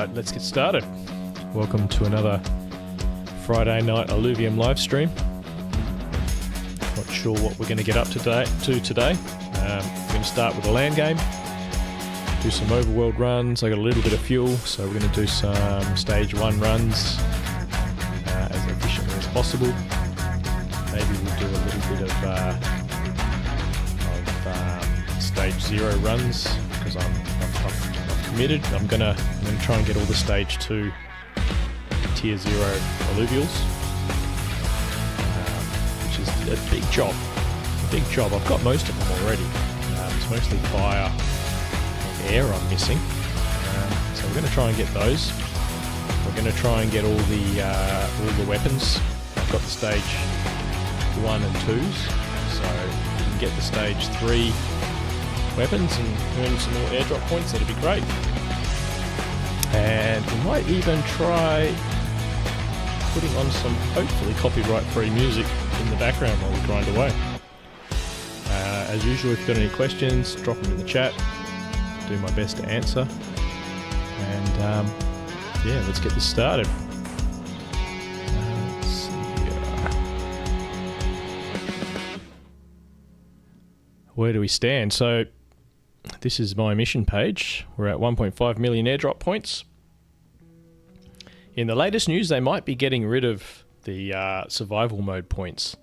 Alright, let's get started. Welcome to another Friday night Illuvium live stream. Not sure what we're going to get up to today. We're going to start with a land game, do some overworld runs. I got a little bit of fuel, so we're going to do some stage 1 runs as efficiently as possible. Maybe we'll do a little bit of stage 0 runs because I've committed. I'm gonna try and get all the stage 2 tier 0 alluvials, which is a big job. I've got most of them already. It's mostly fire and air I'm missing. So we're gonna try and get those. We're gonna try and get all the weapons. I've got the stage 1 and 2s, so we can get the stage 3 weapons and earn some more airdrop points. That'd be great. And we might even try putting on some hopefully copyright-free music in the background while we grind away. As usual, if you've got any questions, drop them in the chat. Do my best to answer. And yeah, let's get this started. Let's see here. Where do we stand? So this is my mission page. We're at 1.5 million airdrop points. In the latest news, they might be getting rid of the survival mode points.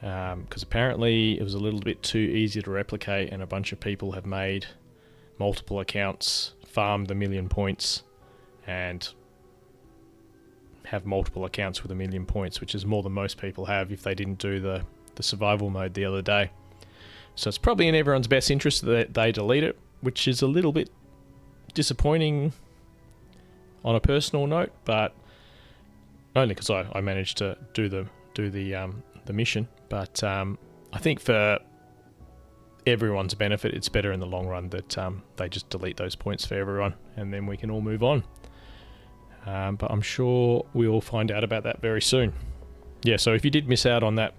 Because apparently it was a little bit too easy to replicate and a bunch of people have made multiple accounts, farmed the 1 million points, and have multiple accounts with 1 million points, which is more than most people have if they didn't do the survival mode the other day. So it's probably in everyone's best interest that they delete it, which is a little bit disappointing on a personal note, but only because I managed to do the mission. But I think for everyone's benefit, it's better in the long run that they just delete those points for everyone, and then we can all move on. But I'm sure we'll find out about that very soon. Yeah, so if you did miss out on that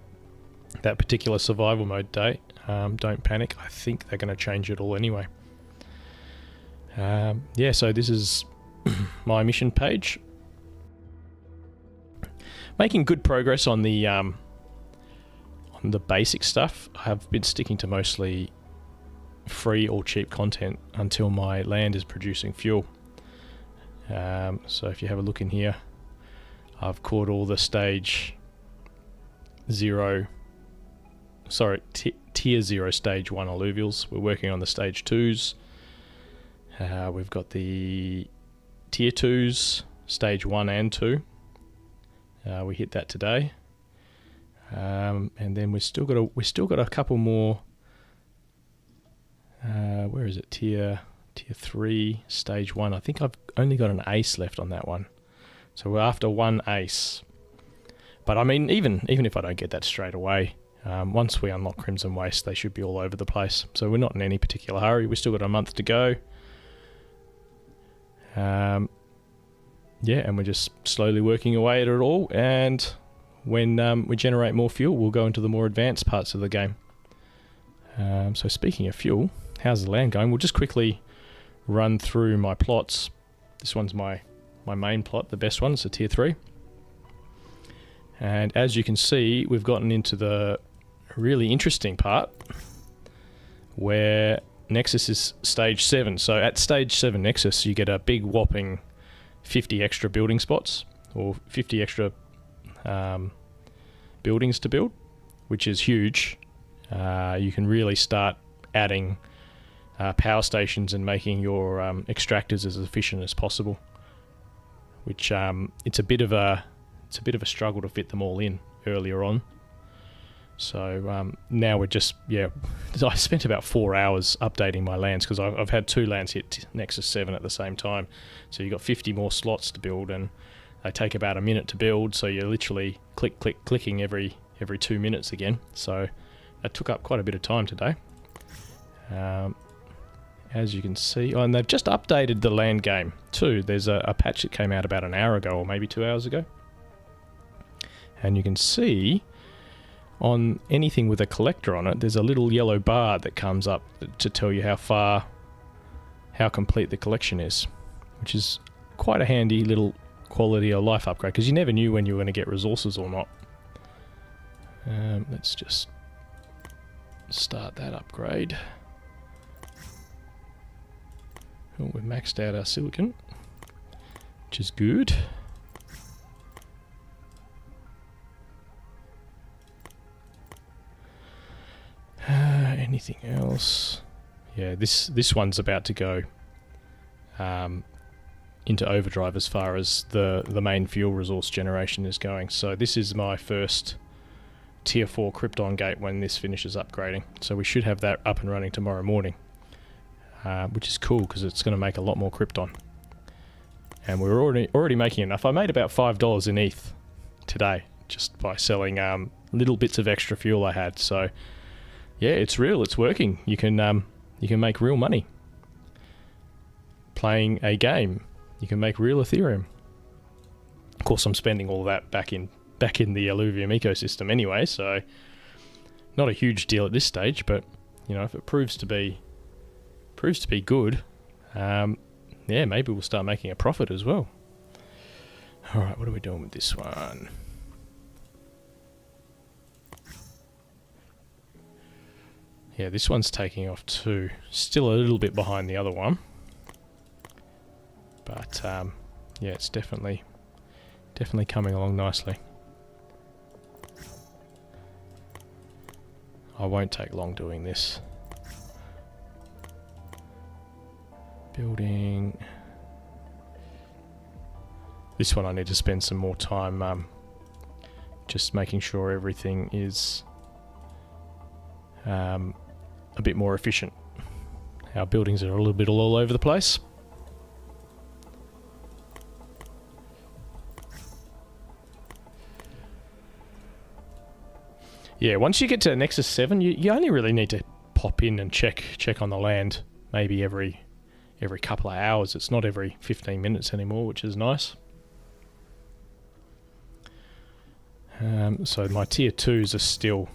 particular survival mode day, don't panic. I think they're going to change it all anyway. Yeah, so this is my mission page. Making good progress on the basic stuff. I have been sticking to mostly free or cheap content until my land is producing fuel. So if you have a look in here, I've caught all the stage 0, tier 0 stage 1 alluvials. We're working on the stage 2s. We've got the tier 2s, stage 1 and 2. We hit that today. And then we've still got a couple more. Where is it? Tier 3, stage 1. I think I've only got an ace left on that one. So we're after 1 ace. But I mean, even if I don't get that straight away, once we unlock Crimson Waste, they should be all over the place. So we're not in any particular hurry. We've still got a month to go. Yeah, and we're just slowly working away at it all. And when we generate more fuel, we'll go into the more advanced parts of the game. So speaking of fuel, how's the land going? We'll just quickly run through my plots. This one's my main plot, the best one. It's a tier 3. And as you can see, we've gotten into the really interesting part where Nexus is stage 7. So at stage 7 Nexus, you get a big whopping 50 extra building spots, or 50 extra buildings to build, which is huge. You can really start adding power stations and making your extractors as efficient as possible, which it's a bit of a struggle to fit them all in earlier on. So now we're just, I spent about 4 hours updating my lands because I've had 2 lands hit Nexus 7 at the same time. So you've got 50 more slots to build, and they take about a minute to build. So you're literally clicking every 2 minutes again. So that took up quite a bit of time today. As you can see, and they've just updated the land game too. There's a patch that came out about an hour ago, or maybe 2 hours ago. And you can see on anything with a collector on it, there's a little yellow bar that comes up to tell you how complete the collection is, which is quite a handy little quality of life upgrade, because you never knew when you were going to get resources or not. Let's just start that upgrade. Oh, we've maxed out our silicon, which is good. Anything else? Yeah, this one's about to go into overdrive as far as the main fuel resource generation is going. So this is my first tier 4 Krypton gate when this finishes upgrading. So we should have that up and running tomorrow morning, which is cool because it's going to make a lot more Krypton. And we're already making enough. I made about $5 in ETH today just by selling little bits of extra fuel I had. So yeah, it's real. It's working. You can make real money playing a game. You can make real Ethereum. Of course, I'm spending all that back in the Illuvium ecosystem anyway, so not a huge deal at this stage. But you know, if it proves to be good, yeah, maybe we'll start making a profit as well. All right, what are we doing with this one? Yeah, this one's taking off too. Still a little bit behind the other one. But, yeah, it's definitely coming along nicely. I won't take long doing this. Building. This one I need to spend some more time just making sure everything is a bit more efficient. Our buildings are a little bit all over the place. Yeah, once you get to Nexus 7, you only really need to pop in and check on the land maybe every couple of hours. It's not every 15 minutes anymore, which is nice. So my tier 2s are still,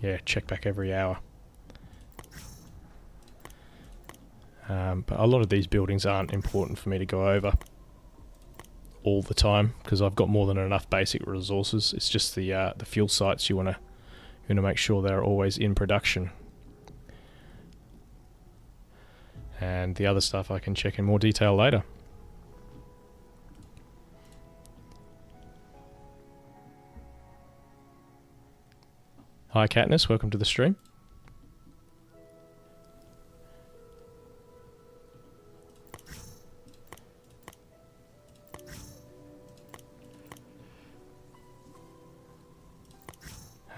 yeah, check back every hour. But a lot of these buildings aren't important for me to go over all the time because I've got more than enough basic resources. It's just the fuel sites you want to make sure they're always in production. And the other stuff I can check in more detail later. Hi Katniss, welcome to the stream.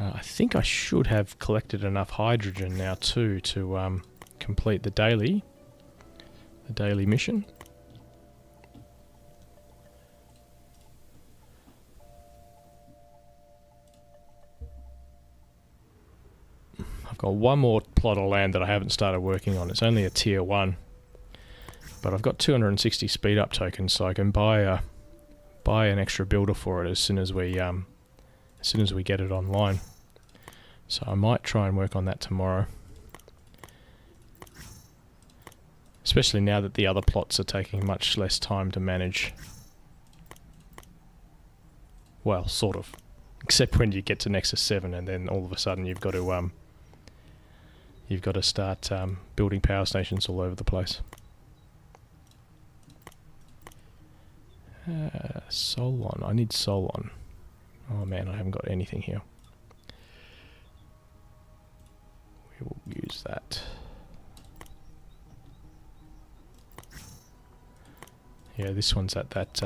I think I should have collected enough hydrogen now too to complete the daily mission. I've got one more plot of land that I haven't started working on. It's only a tier 1, but I've got 260 speed up tokens, so I can buy an extra builder for it as soon as we get it online. So I might try and work on that tomorrow. Especially now that the other plots are taking much less time to manage. Well, sort of. Except when you get to Nexus 7 and then all of a sudden you've got to start building power stations all over the place. Solon. I need Solon. Oh man, I haven't got anything here. We will use that. Yeah, this one's at that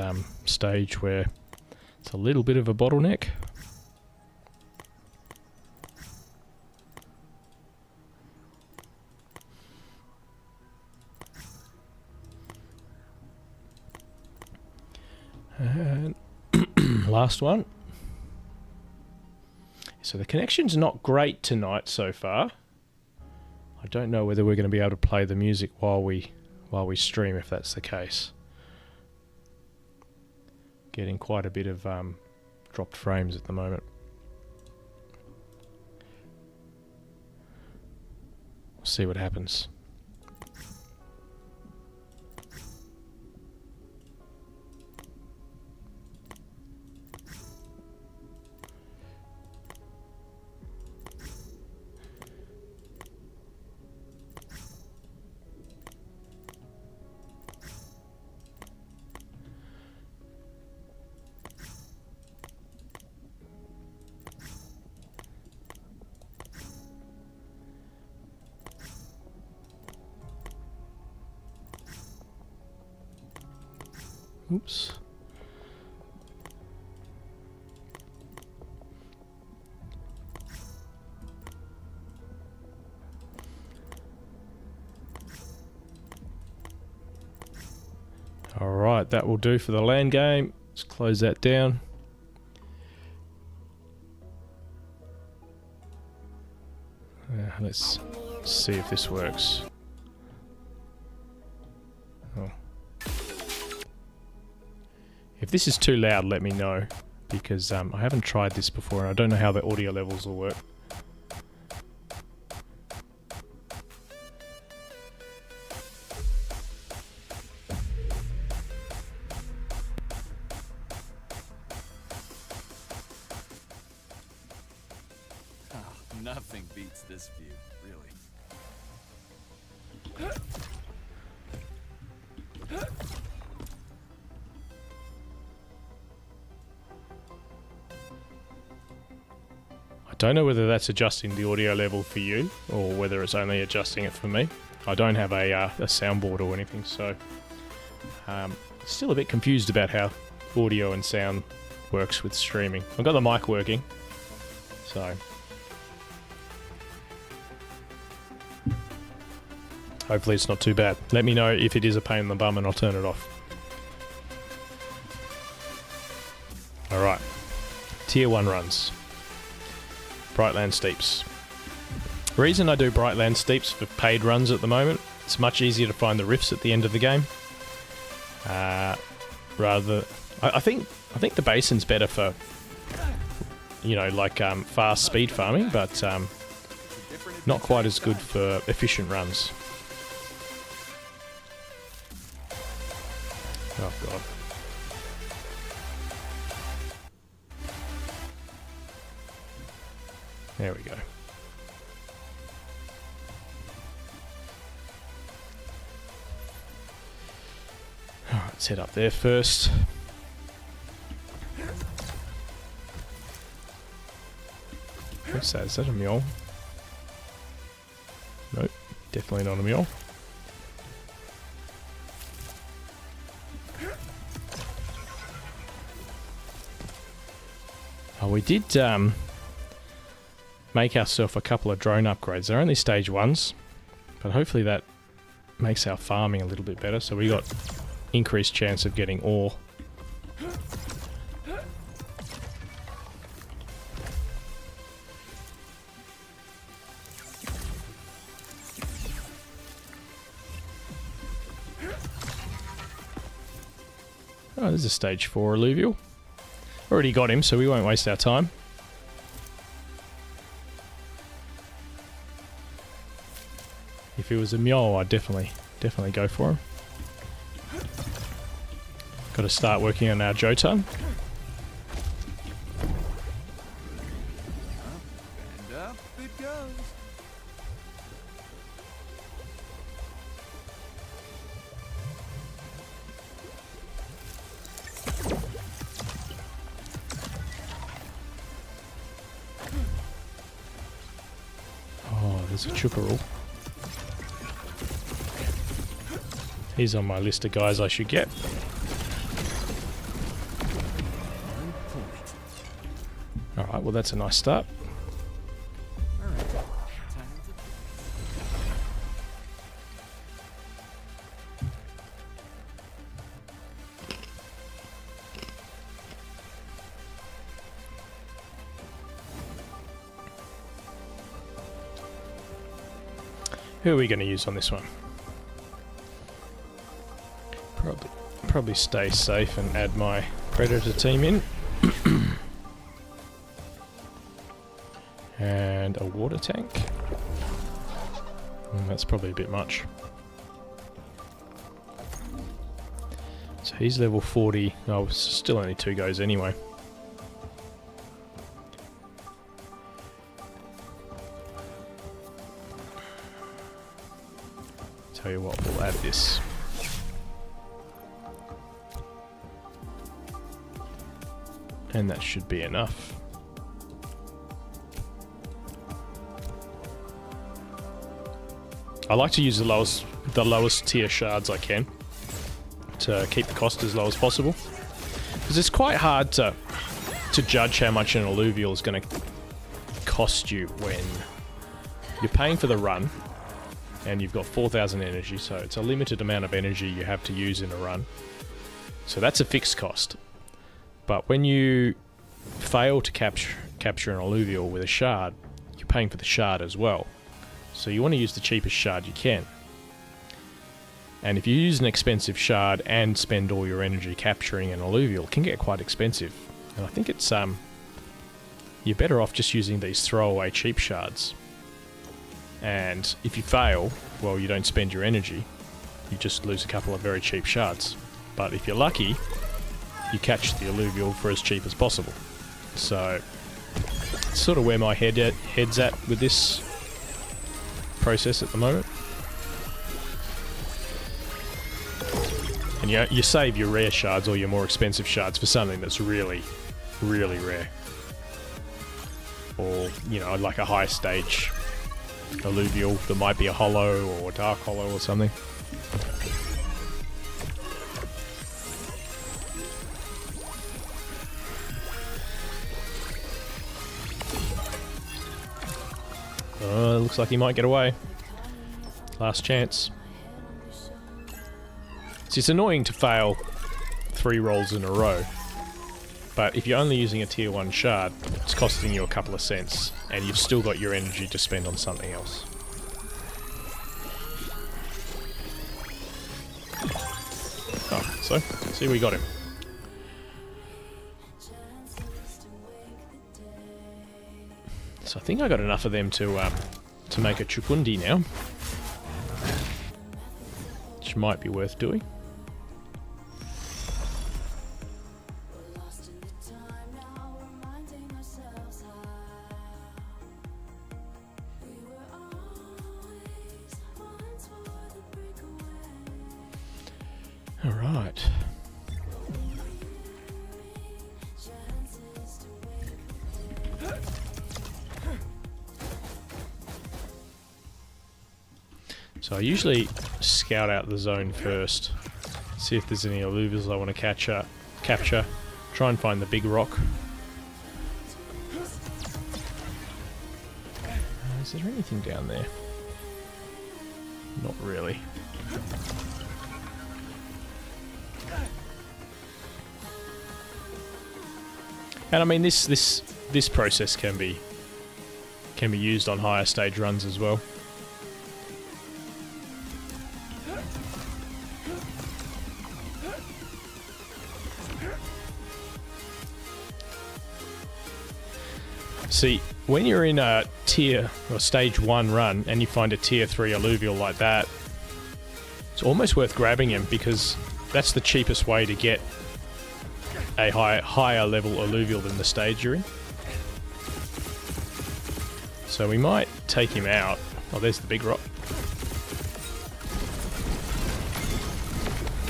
stage where it's a little bit of a bottleneck. And last one. So the connection's not great tonight so far. I don't know whether we're going to be able to play the music while we stream, if that's the case. Getting quite a bit of dropped frames at the moment. We'll see what happens. Oops. Alright, that will do for the land game. Let's close that down. Let's see if this works. Oh. If this is too loud, let me know, because I haven't tried this before and I don't know how the audio levels will work. Nothing beats this view, really. I don't know whether that's adjusting the audio level for you or whether it's only adjusting it for me. I don't have a soundboard or anything, so still a bit confused about how audio and sound works with streaming. I've got the mic working, so hopefully it's not too bad. Let me know if it is a pain in the bum and I'll turn it off. Alright. Tier 1 runs. Brightland Steeps. The reason I do Brightland Steeps for paid runs at the moment, it's much easier to find the rifts at the end of the game. I think the basin's better for, you know, like fast speed farming, but not quite as good for efficient runs. Oh god. There we go. Alright, let's head up there first. What's that? Is that a mule? Nope, definitely not a mule. Oh, we did make ourselves a couple of drone upgrades. They're only stage 1s, but hopefully that makes our farming a little bit better. So we got increased chance of getting ore. Oh, there's a stage 4 alluvial. Already got him, so we won't waste our time. If it was a mule, I'd definitely go for him. Got to start working on our Jotun. And up it goes. Oh, there's a Chuparul. He's on my list of guys I should get. Alright, well that's a nice start. Who are we going to use on this one? Probably stay safe and add my Predator team in. And a water tank. That's probably a bit much. So he's level 40. Oh, still only 2 goes anyway. Tell you what, we'll add this. And that should be enough. I like to use the lowest tier shards I can to keep the cost as low as possible. Because it's quite hard to judge how much an alluvial is going to cost you when you're paying for the run and you've got 4,000 energy, so it's a limited amount of energy you have to use in a run. So that's a fixed cost. But when you fail to capture an alluvial with a shard, you're paying for the shard as well. So you want to use the cheapest shard you can. And if you use an expensive shard and spend all your energy capturing an alluvial, it can get quite expensive. And I think it's you're better off just using these throwaway cheap shards. And if you fail, well, you don't spend your energy. You just lose a couple of very cheap shards. But if you're lucky, you catch the alluvial for as cheap as possible. So, it's sort of where my head's at with this process at the moment. And you save your rare shards or your more expensive shards for something that's really, really rare. Or, you know, like a high stage alluvial that might be a hollow or a dark hollow or something. Looks like he might get away. Last chance. See, it's annoying to fail 3 rolls in a row, but if you're only using a tier 1 shard, it's costing you a couple of cents, and you've still got your energy to spend on something else. Oh, so, see, we got him. So I think I got enough of them to make a chukundi now, which might be worth doing. All right. So I usually scout out the zone first, see if there's any alluvials I want to capture, try and find the big rock. Is there anything down there? Not really. And I mean, this process can be used on higher stage runs as well. See, when you're in a tier or stage 1 run and you find a tier 3 alluvial like that, it's almost worth grabbing him because that's the cheapest way to get a higher level alluvial than the stage you're in. So we might take him out. Oh, there's the big rock.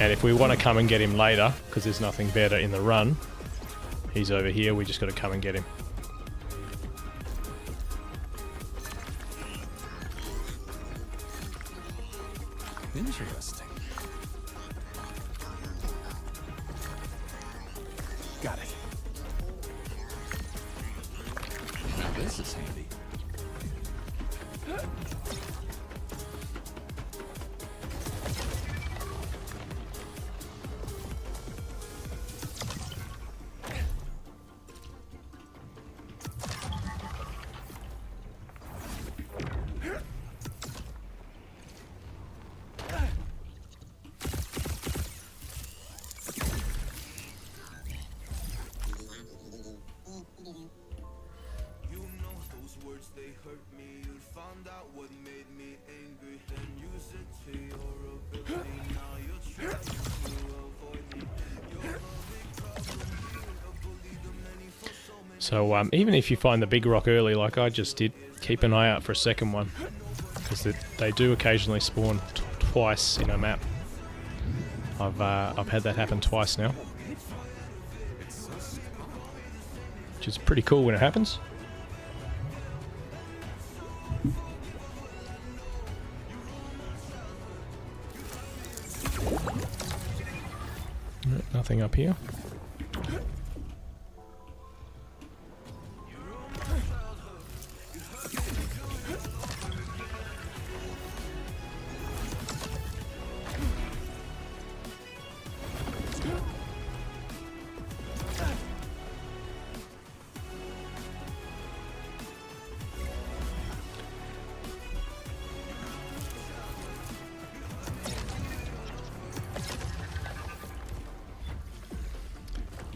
And if we want to come and get him later, because there's nothing better in the run, he's over here, we just got to come and get him. Interesting. Got it. Now this is handy. So even if you find the big rock early, like I just did, keep an eye out for a second one, because they do occasionally spawn twice in a map. I've had that happen twice now, which is pretty cool when it happens. nothing up here.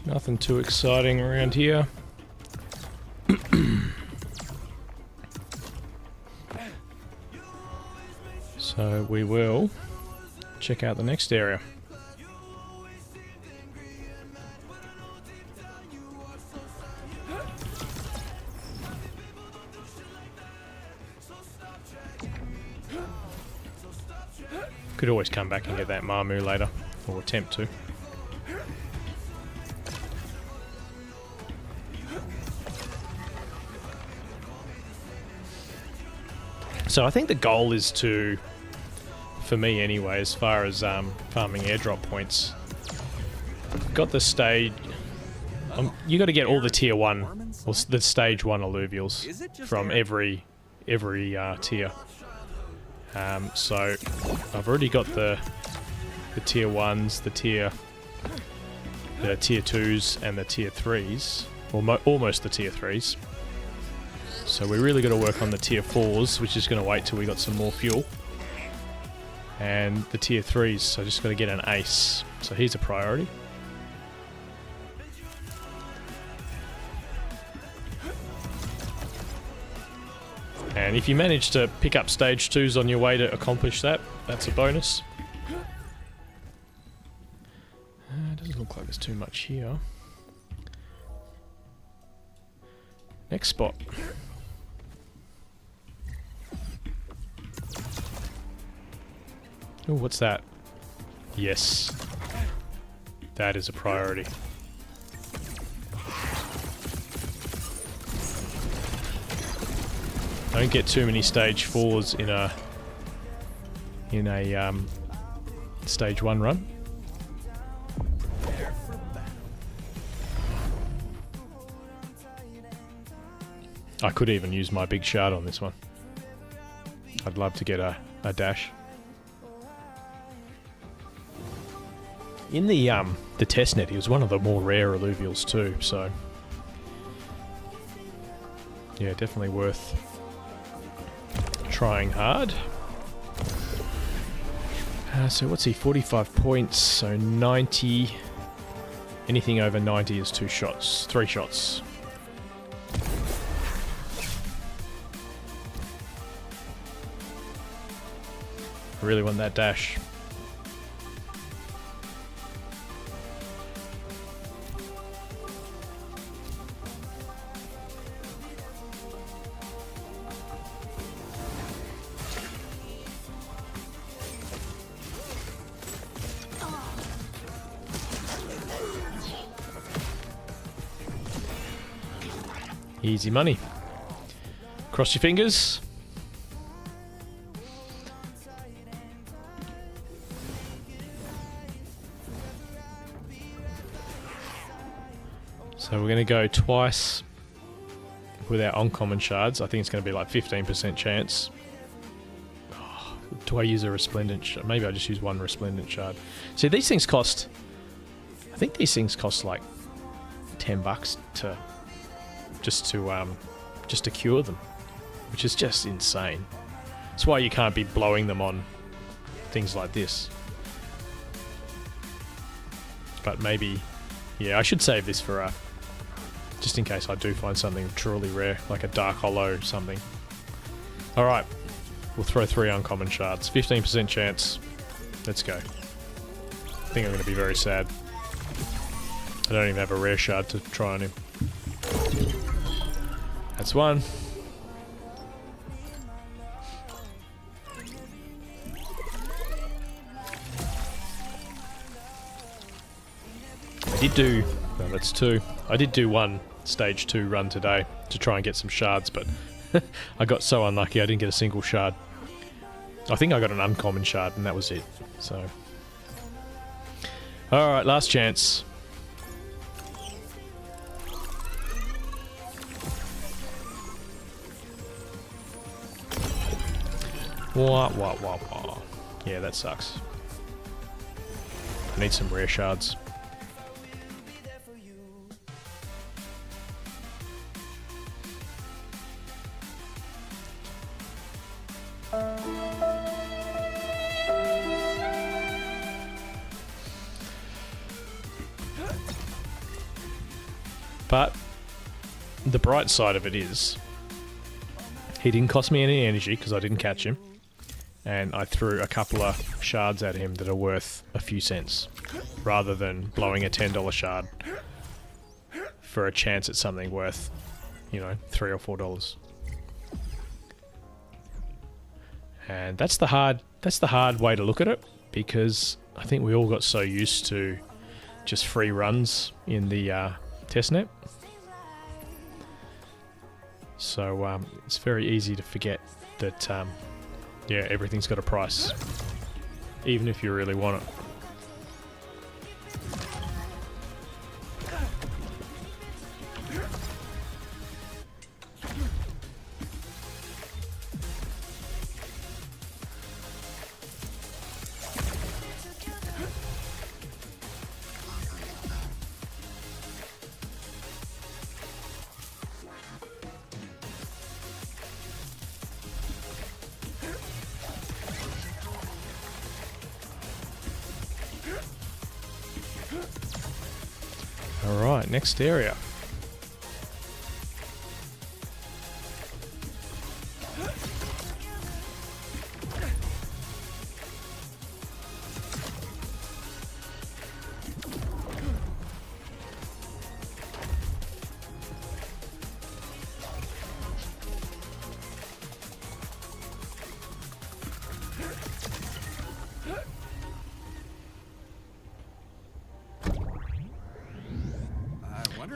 Nothing too exciting around here. So we will check out the next area. Could always come back and get that Mamu later, or attempt to. So I think the goal is to, for me anyway, as far as farming airdrop points, got the stage. You got to get all the tier 1, or the stage 1 alluvials from every tier. So I've already got the tier 1s, the tier 2s, and the tier 3s, or almost the tier 3s. So we really got to work on the tier 4s, which is going to wait till we got some more fuel. And the tier 3s, so I just got to get an ace. So here's a priority. And if you manage to pick up stage 2s on your way to accomplish that, that's a bonus. Doesn't look like there's too much here. Next spot. Oh, what's that? Yes. That is a priority. Don't get too many stage 4s in a stage 1 run. I could even use my big shard on this one. I'd love to get a dash. In the testnet, he was one of the more rare alluvials too, so yeah, definitely worth trying hard. So what's he? 45 points, so 90. Anything over 90 is 2 shots, 3 shots. I really want that dash. Easy money. Cross your fingers. So we're going to go twice with our uncommon shards. I think it's going to be like 15% chance. Oh, do I use a resplendent shard? Maybe I just use one resplendent shard. See, these things cost... I think these things cost like $10 to... just to cure them, which is just insane. That's why you can't be blowing them on things like this. But maybe, yeah, I should save this for just in case I do find something truly rare, like a dark hollow something. All right, we'll throw 3 uncommon shards, 15% chance. Let's go. I think I'm going to be very sad. I don't even have a rare shard to try on him. That's one. I did do... no, that's 2. I did do one stage 2 run today to try and get some shards, but I got so unlucky I didn't get a single shard. I think I got an uncommon shard and that was it. So Alright, last chance. Wah. Yeah, that sucks. I need some rare shards. But the bright side of it is he didn't cost me any energy because I didn't catch him, and I threw a couple of shards at him that are worth a few cents rather than blowing a $10 shard for a chance at something worth, you know, $3 or $4. And that's the hard way to look at it, because I think we all got so used to just free runs in the testnet. So it's very easy to forget that yeah, everything's got a price, even if you really want it. Alright, next area.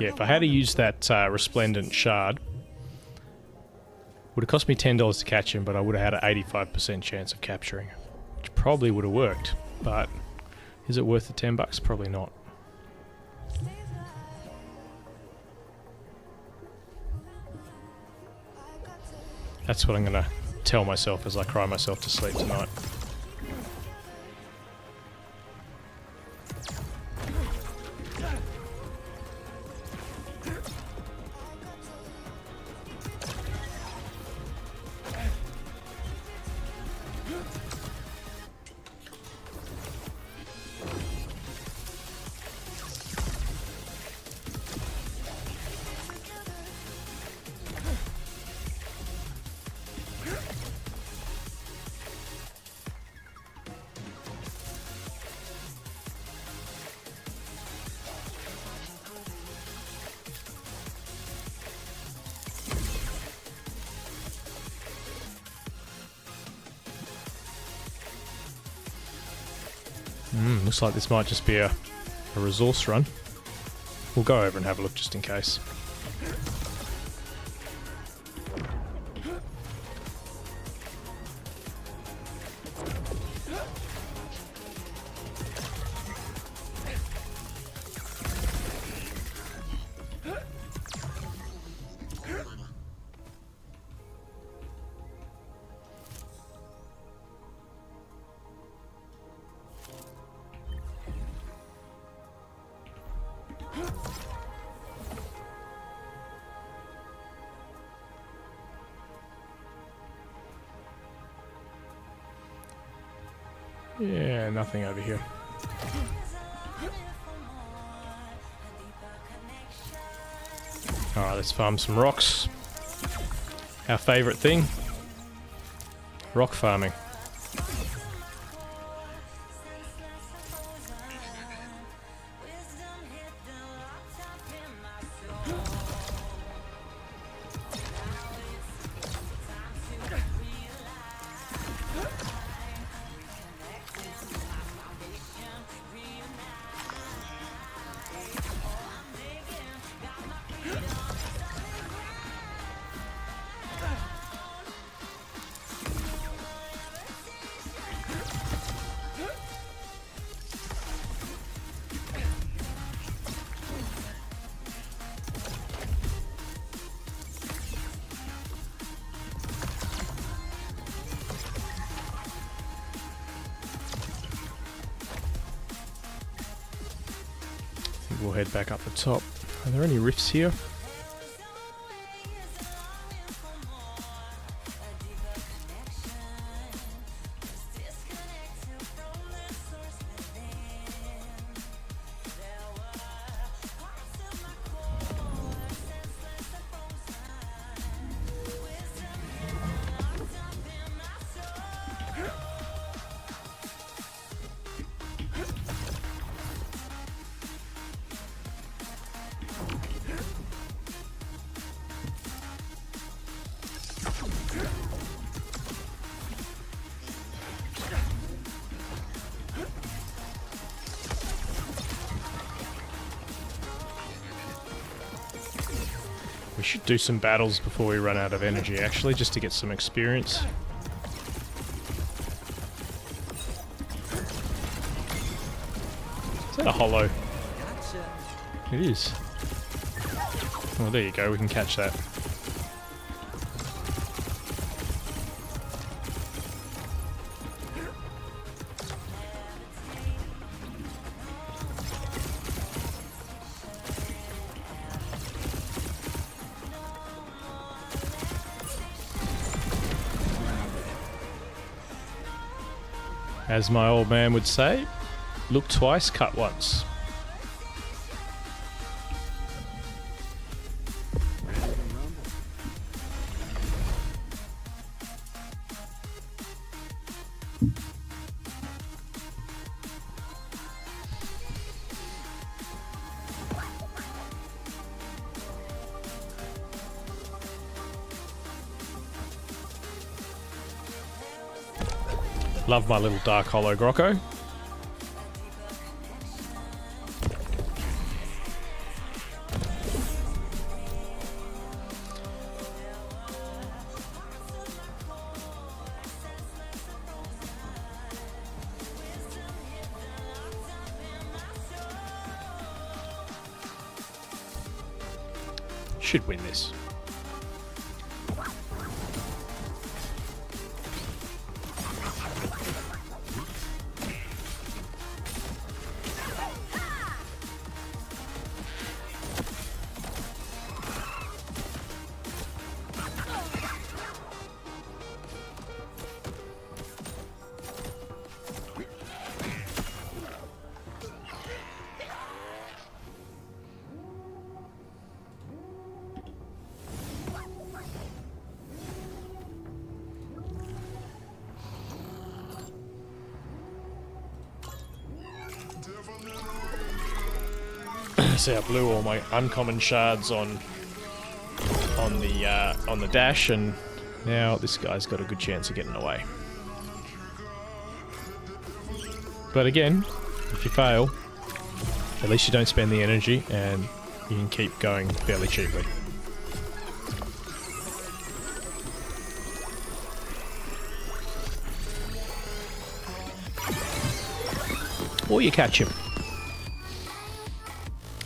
Yeah, if I had to use that resplendent shard, would have cost me $10 to catch him, but I would have had an 85% chance of capturing him, which probably would have worked. But is it worth the $10? Probably not. That's what I'm going to tell myself as I cry myself to sleep tonight. Looks like this might just be a resource run. We'll go over and have a look just in case. Yeah, nothing over here. Alright, let's farm some rocks. Our favourite thing. Rock farming. we'll head back up the top. Are there any rifts here? We should do some battles before we run out of energy, actually, just to get some experience. Is that a hollow? It is. Well, there you go, we can catch that. As my old man would say, look twice, cut once. Love my little dark hollow Grocko. Should win this. See, I blew all my uncommon shards on the dash, and now this guy's got a good chance of getting away. But again, if you fail, at least you don't spend the energy, and you can keep going fairly cheaply. Or you catch him.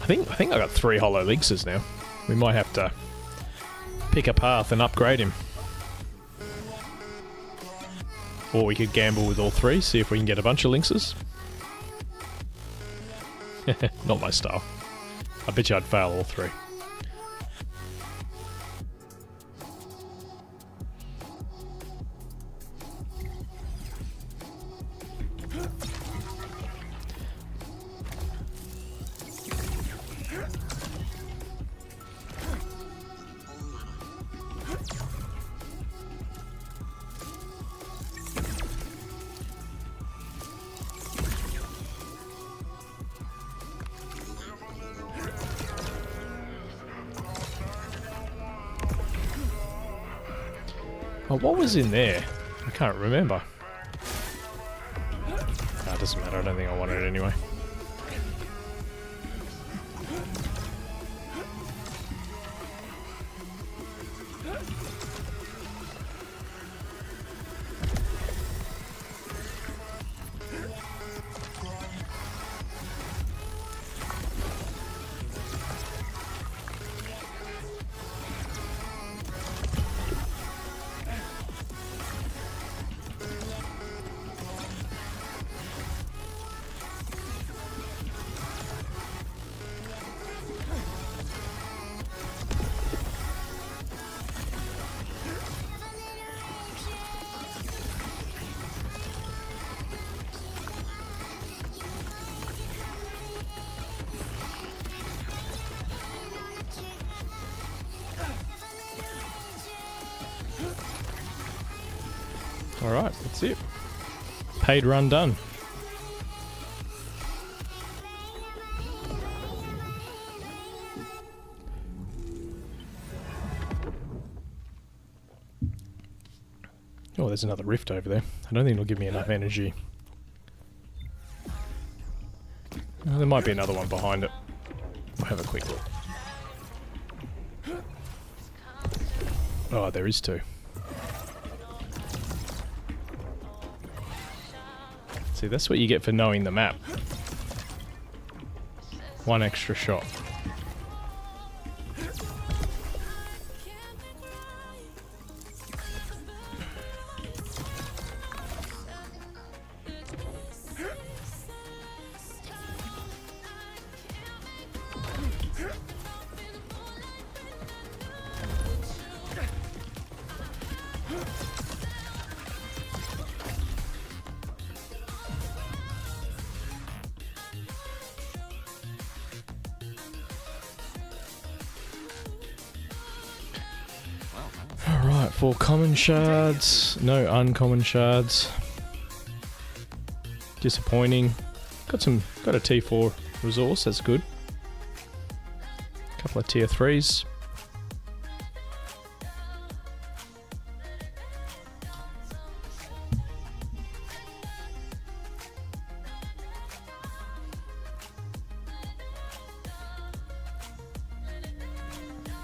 I think I got 3 hollow lynxes now. We might have to pick a path and upgrade him. Or we could gamble with all 3, see if we can get a bunch of lynxes. Not my style. I bet you I'd fail all 3. Oh, what was in there? I can't remember. It doesn't matter, I don't think I want it anyway. Alright, that's it. Paid run done. Oh, there's another rift over there. I don't think it'll give me enough energy. Oh, there might be another one behind it. We'll have a quick look. Oh, there is two. See, that's what you get for knowing the map. One extra shot. Alright, 4 common shards, no uncommon shards. Disappointing. Got a T4 resource, that's good. Couple of tier 3s.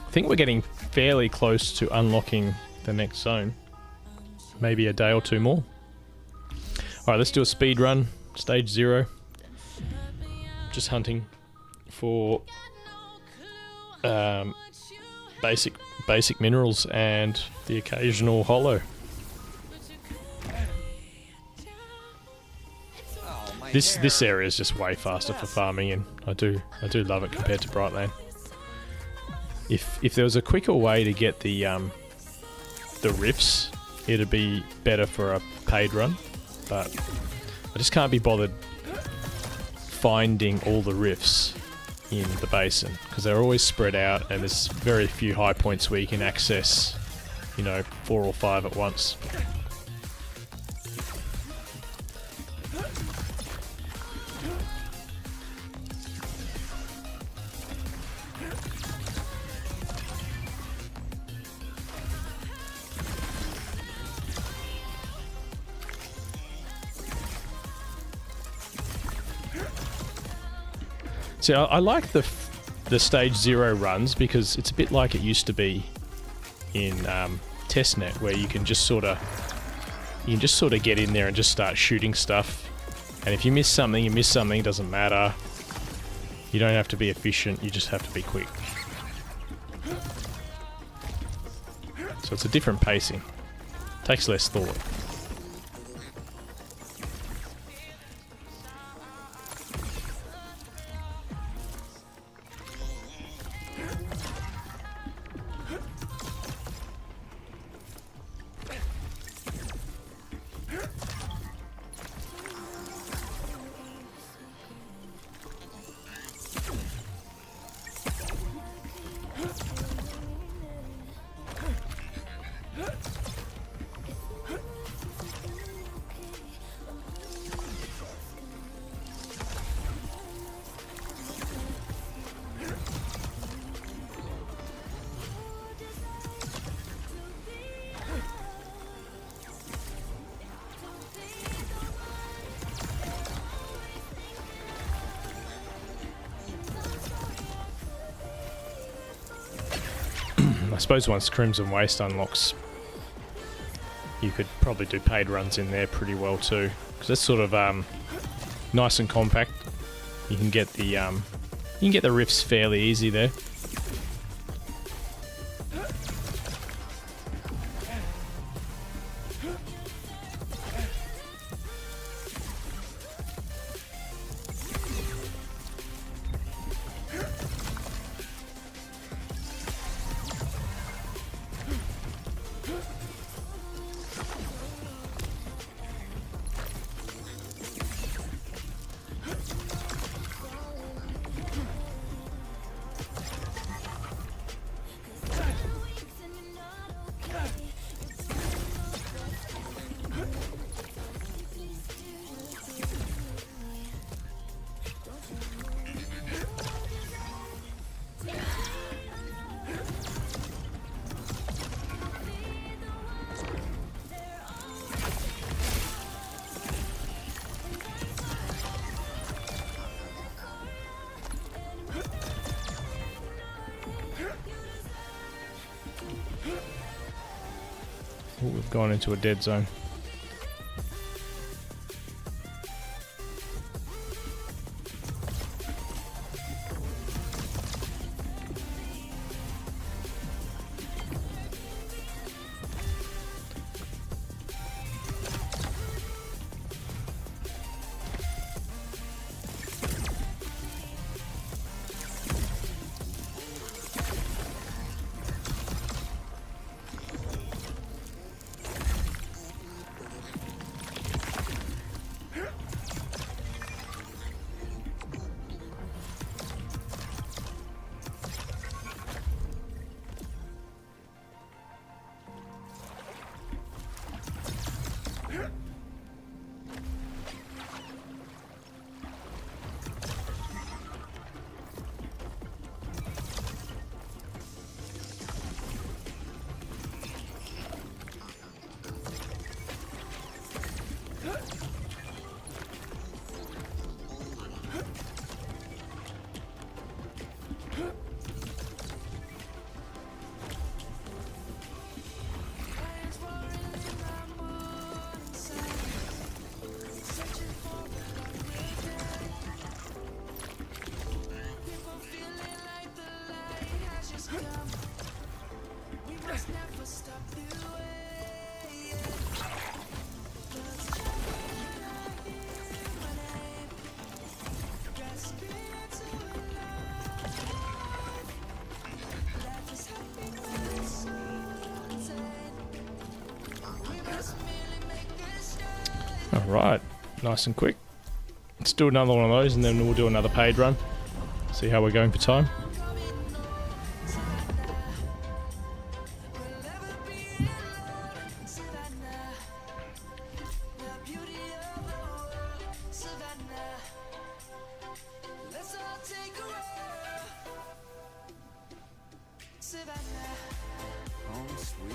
I think we're getting fairly close to unlocking the next zone. Maybe a day or two more. Alright, let's do a speed run. Stage 0. Just hunting for basic minerals and the occasional hollow. This area is just way faster for farming, and I do love it compared to Brightland. If there was a quicker way to get the rifts, it'd be better for a paid run, but I just can't be bothered finding all the rifts in the basin because they're always spread out and there's very few high points where you can access, 4 or 5 at once. See, I like the stage 0 runs because it's a bit like it used to be in testnet, where you can just sort of get in there and just start shooting stuff. And if you miss something, you miss something. It doesn't matter. You don't have to be efficient. You just have to be quick. So it's a different pacing. Takes less thought. I suppose once Crimson Waste unlocks, you could probably do paid runs in there pretty well too, because that's sort of nice and compact. You can get the rifts fairly easy there. gone into a dead zone. Alright, nice and quick. Let's do another one of those and then we'll do another paid run. See how we're going for time. Oh, sweet.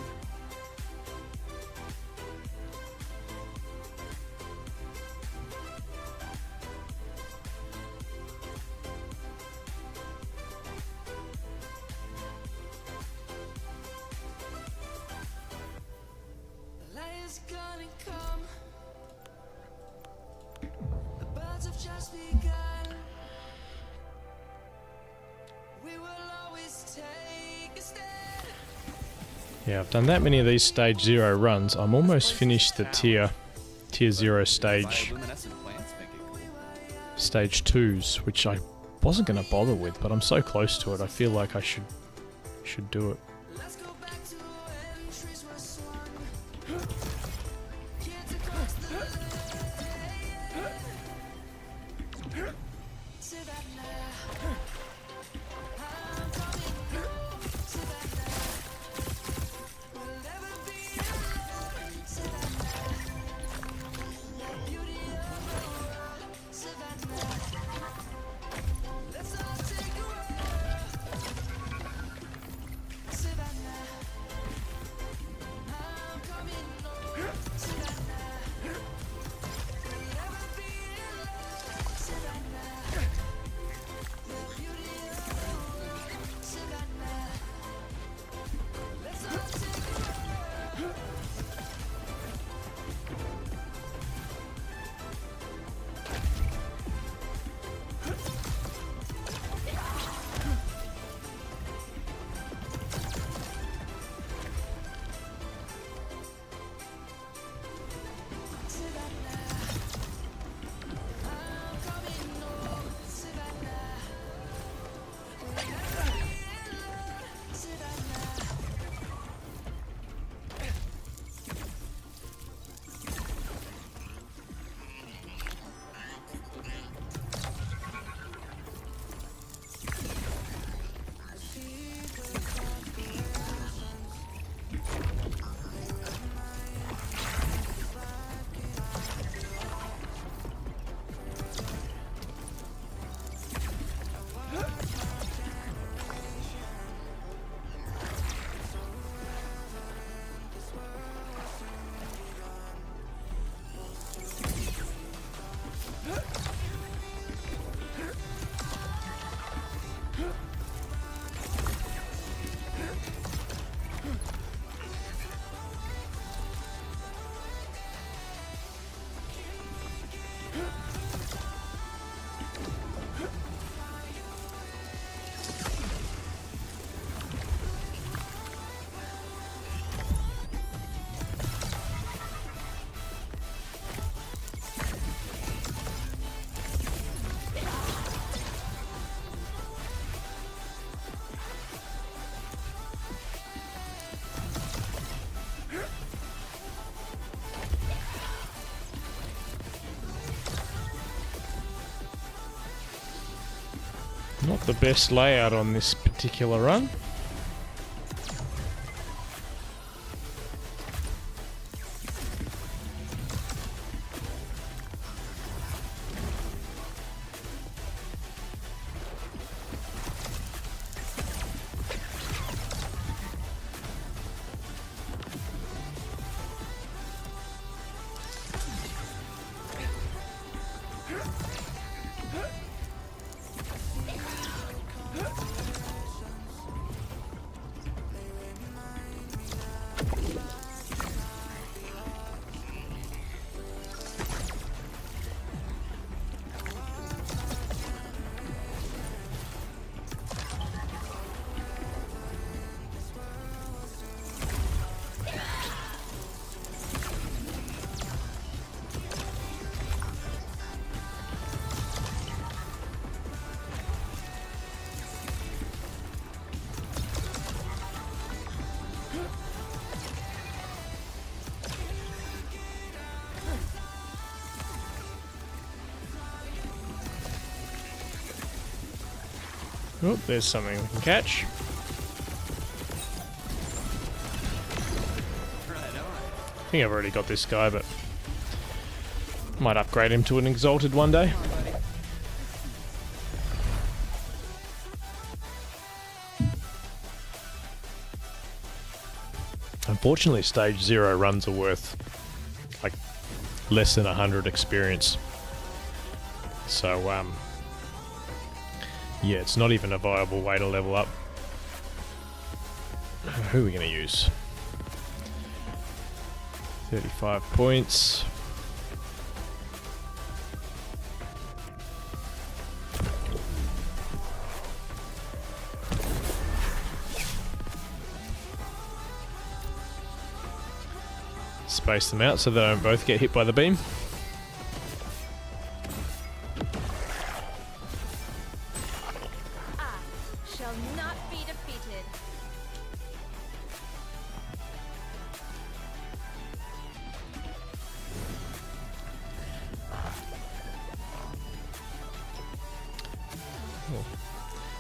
Yeah, I've done that many of these stage 0 runs. I'm almost finished the tier 0 stage Bioluminescent plants make it cool. stage 2s, which I wasn't going to bother with, but I'm so close to it. I feel like I should do it. Not the best layout on this particular run. Oh, there's something we can catch. I think I've already got this guy, but might upgrade him to an exalted one day. Unfortunately, stage 0 runs are worth like less than 100 experience. So, yeah, it's not even a viable way to level up. Who are we going to use? 35 points. Space them out so they don't both get hit by the beam. Shall not be defeated.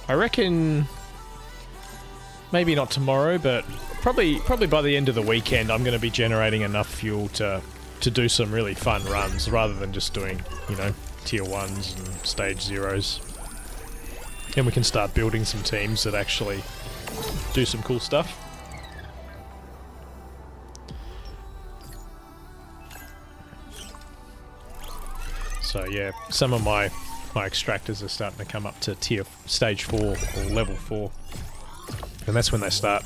I reckon maybe not tomorrow, but probably by the end of the weekend I'm going to be generating enough fuel to do some really fun runs rather than just doing, you know, tier 1s and stage 0s. And we can start building some teams that actually do some cool stuff. So yeah, some of my extractors are starting to come up to stage 4 or level 4. And that's when they start,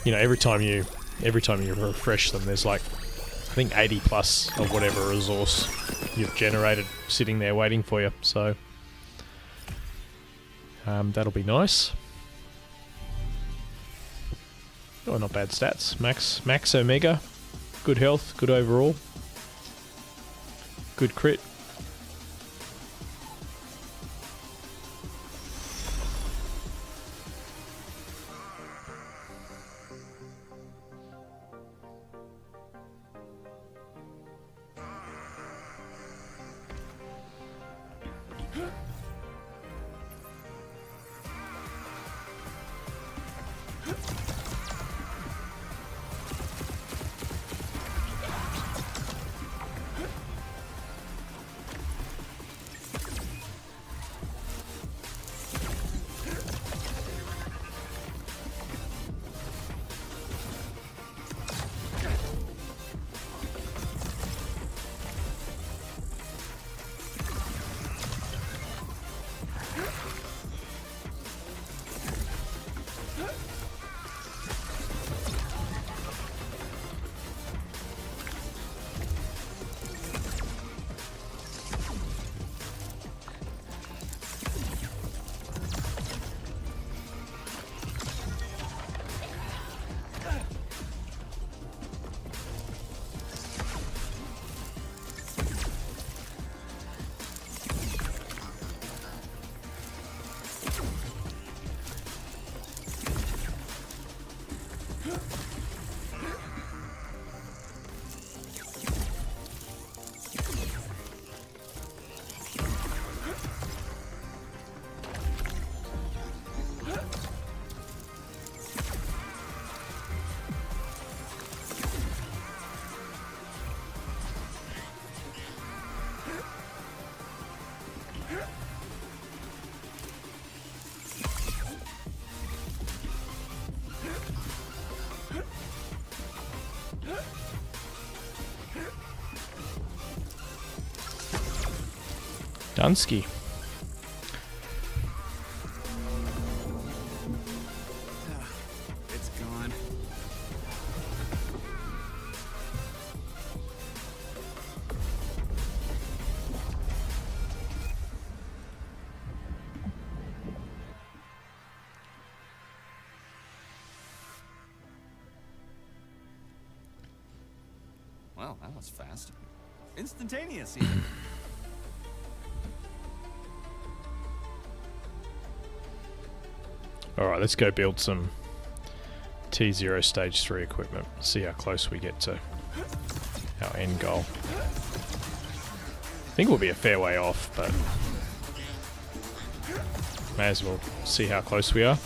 you know, every time you refresh them, there's like, I think 80 plus of whatever resource you've generated sitting there waiting for you. So that'll be nice. Oh, not bad stats. Max Omega. Good health, good overall. Good crit. Dunsky. It's gone. Well, that was fast. Instantaneous, even. Alright, let's go build some T0 Stage 3 equipment. See how close we get to our end goal. I think we'll be a fair way off, but may as well see how close we are.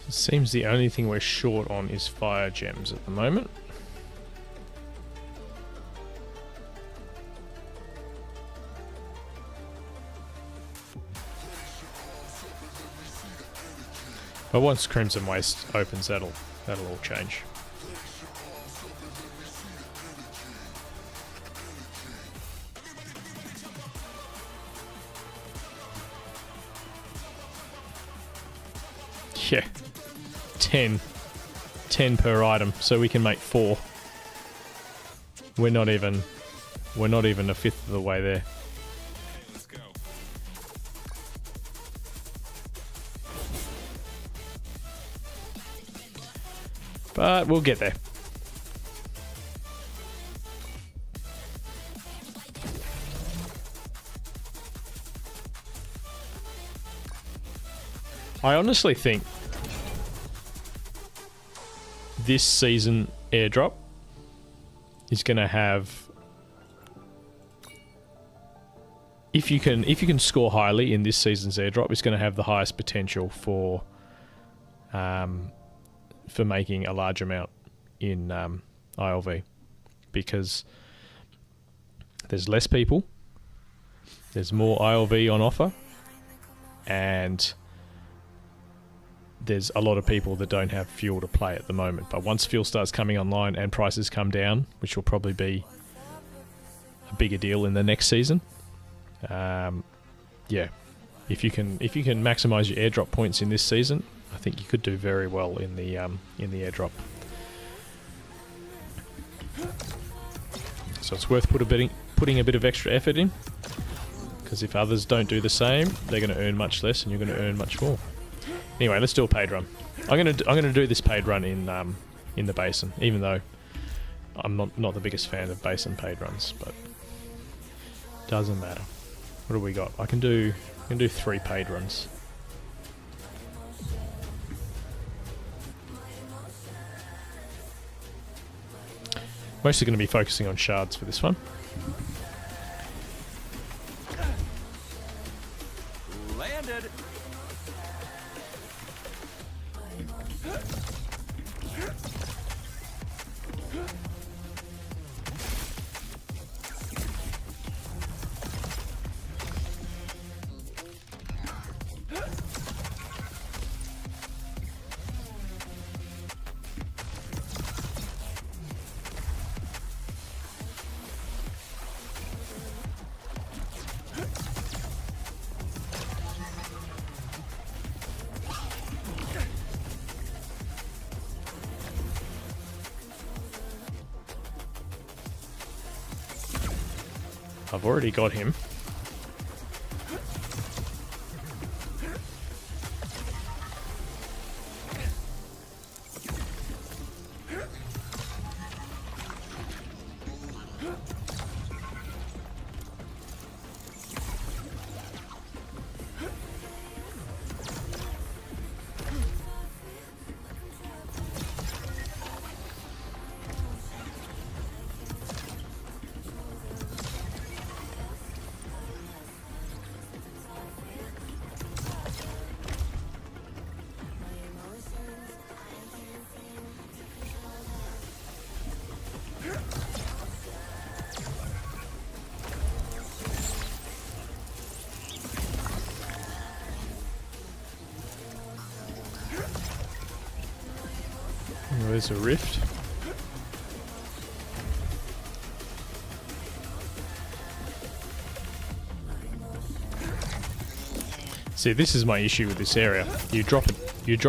It seems the only thing we're short on is fire gems at the moment. But once Crimson Waste opens, that'll all change. Yeah. 10 per item, so we can make 4. We're not even a fifth of the way there. Let's go. But we'll get there. I honestly think this season airdrop is going to have, if you can score highly in this season's airdrop, it's going to have the highest potential for making a large amount in ILV, because there's less people, there's more ILV on offer, and there's a lot of people that don't have fuel to play at the moment. But once fuel starts coming online and prices come down, which will probably be a bigger deal in the next season, yeah, if you can maximize your airdrop points in this season, I think you could do very well in the airdrop. So it's worth putting a bit of extra effort in, because if others don't do the same, they're going to earn much less, and you're going to earn much more. Anyway, let's do a paid run. I'm gonna do this paid run in the basin, even though I'm not the biggest fan of basin paid runs, but doesn't matter. What do we got? I can do 3 paid runs. Mostly going to be focusing on shards for this one. Landed. I've already got him. Oh, there's a rift. See, this is my issue with this area. You drop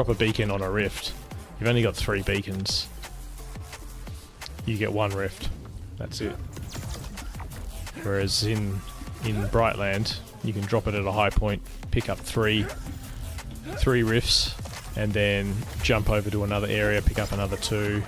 a beacon on a rift. You've only got 3 beacons. You get 1 rift. That's it. Whereas in Brightland, you can drop it at a high point, pick up three rifts, and then jump over to another area, pick up another 2.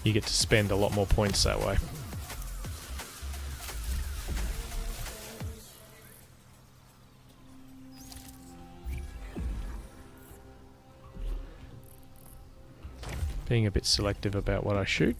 You get to spend a lot more points that way. Being a bit selective about what I shoot.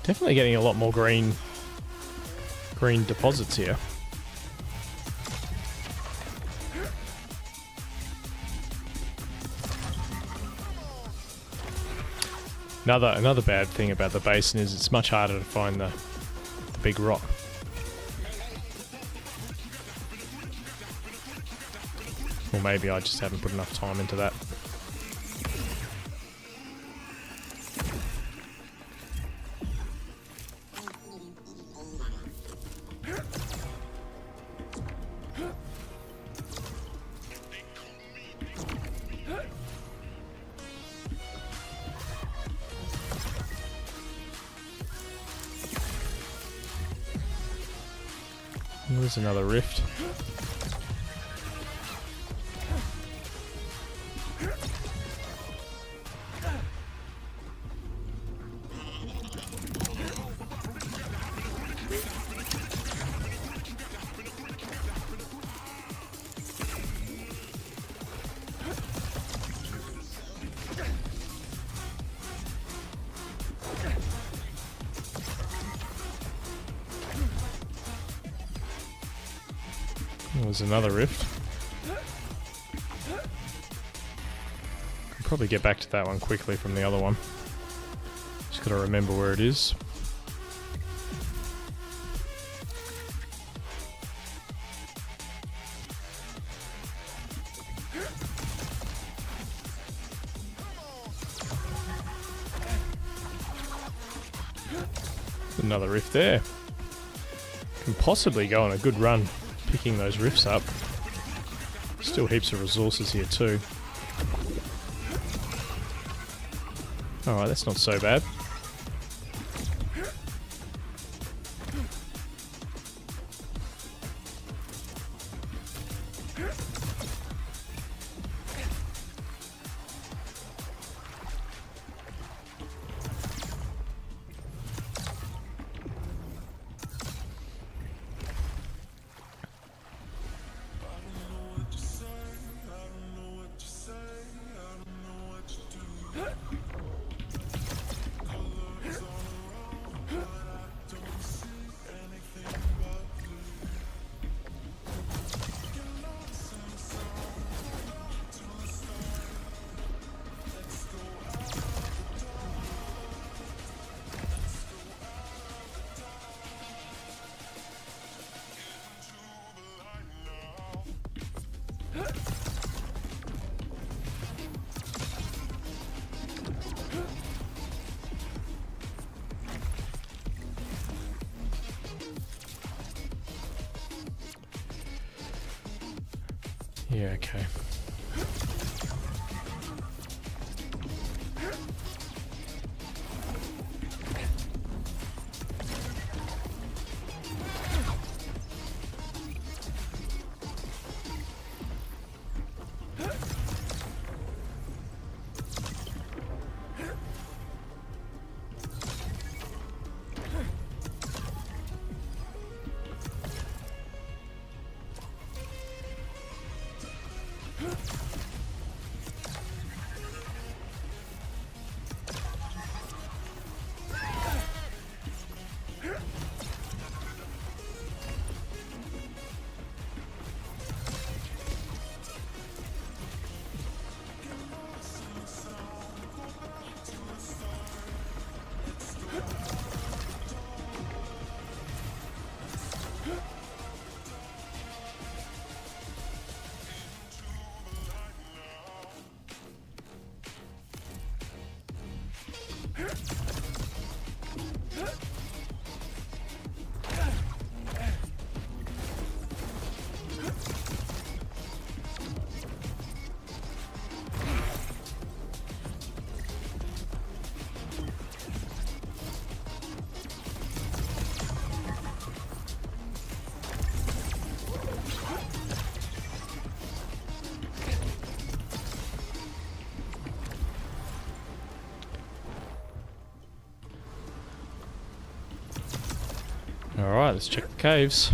Definitely getting a lot more green deposits here. Another bad thing about the basin is it's much harder to find the big rock. Or maybe I just haven't put enough time into that. There's another rift. There's another rift. Can probably get back to that one quickly from the other one. Just gotta remember where it is. Another rift there. Can possibly go on a good run picking those rifts up. Still heaps of resources here too. Alright, that's not so bad. Yeah, okay. Alright, let's check the caves.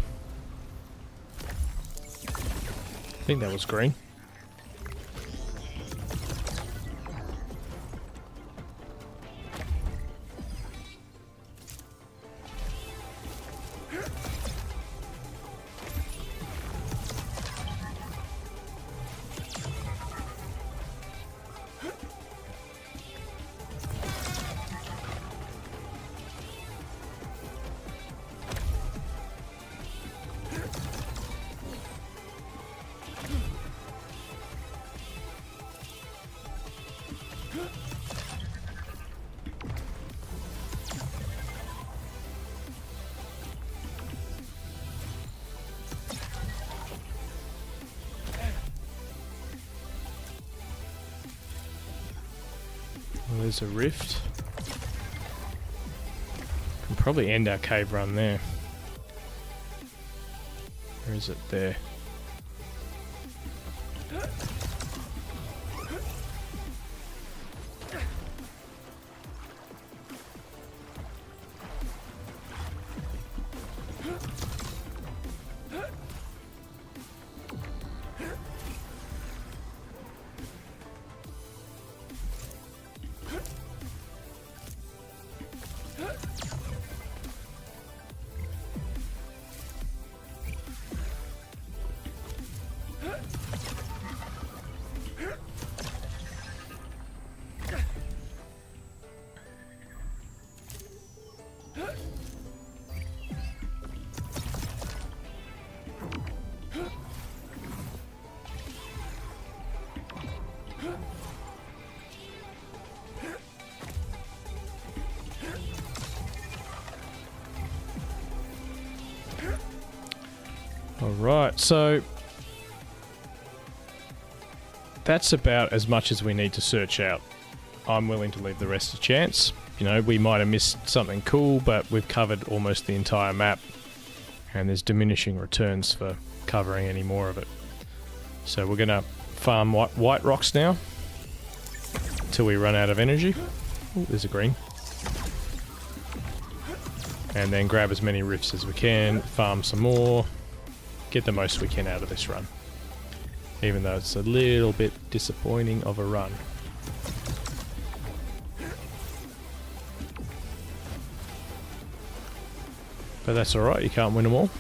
I think that was green. Well, there's a rift. Can probably end our cave run there. Where is it? There. Alright, so that's about as much as we need to search out. I'm willing to leave the rest to chance. You know, we might have missed something cool, but we've covered almost the entire map, and there's diminishing returns for covering any more of it. So we're going to farm white rocks now until we run out of energy. Ooh, there's a green. And then grab as many rifts as we can, farm some more, get the most we can out of this run. Even though it's a little bit disappointing of a run. But that's alright, you can't win them all.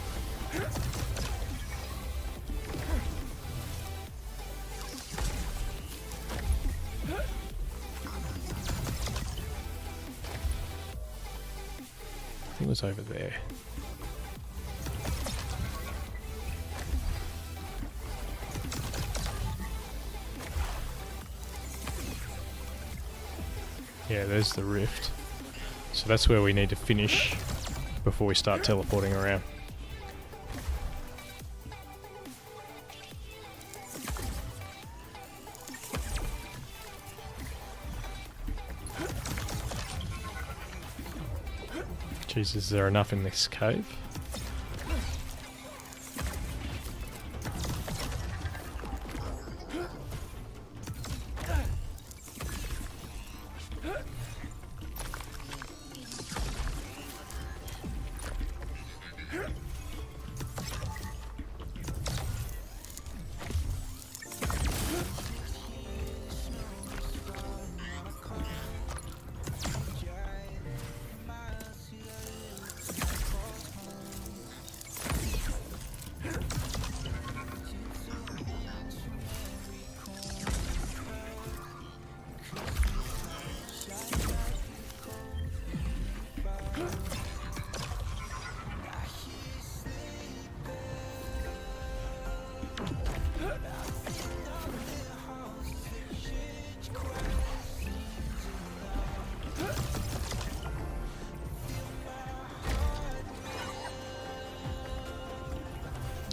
I think it was over there. Yeah, there's the rift. So that's where we need to finish before we start teleporting around. Jesus, is there enough in this cave?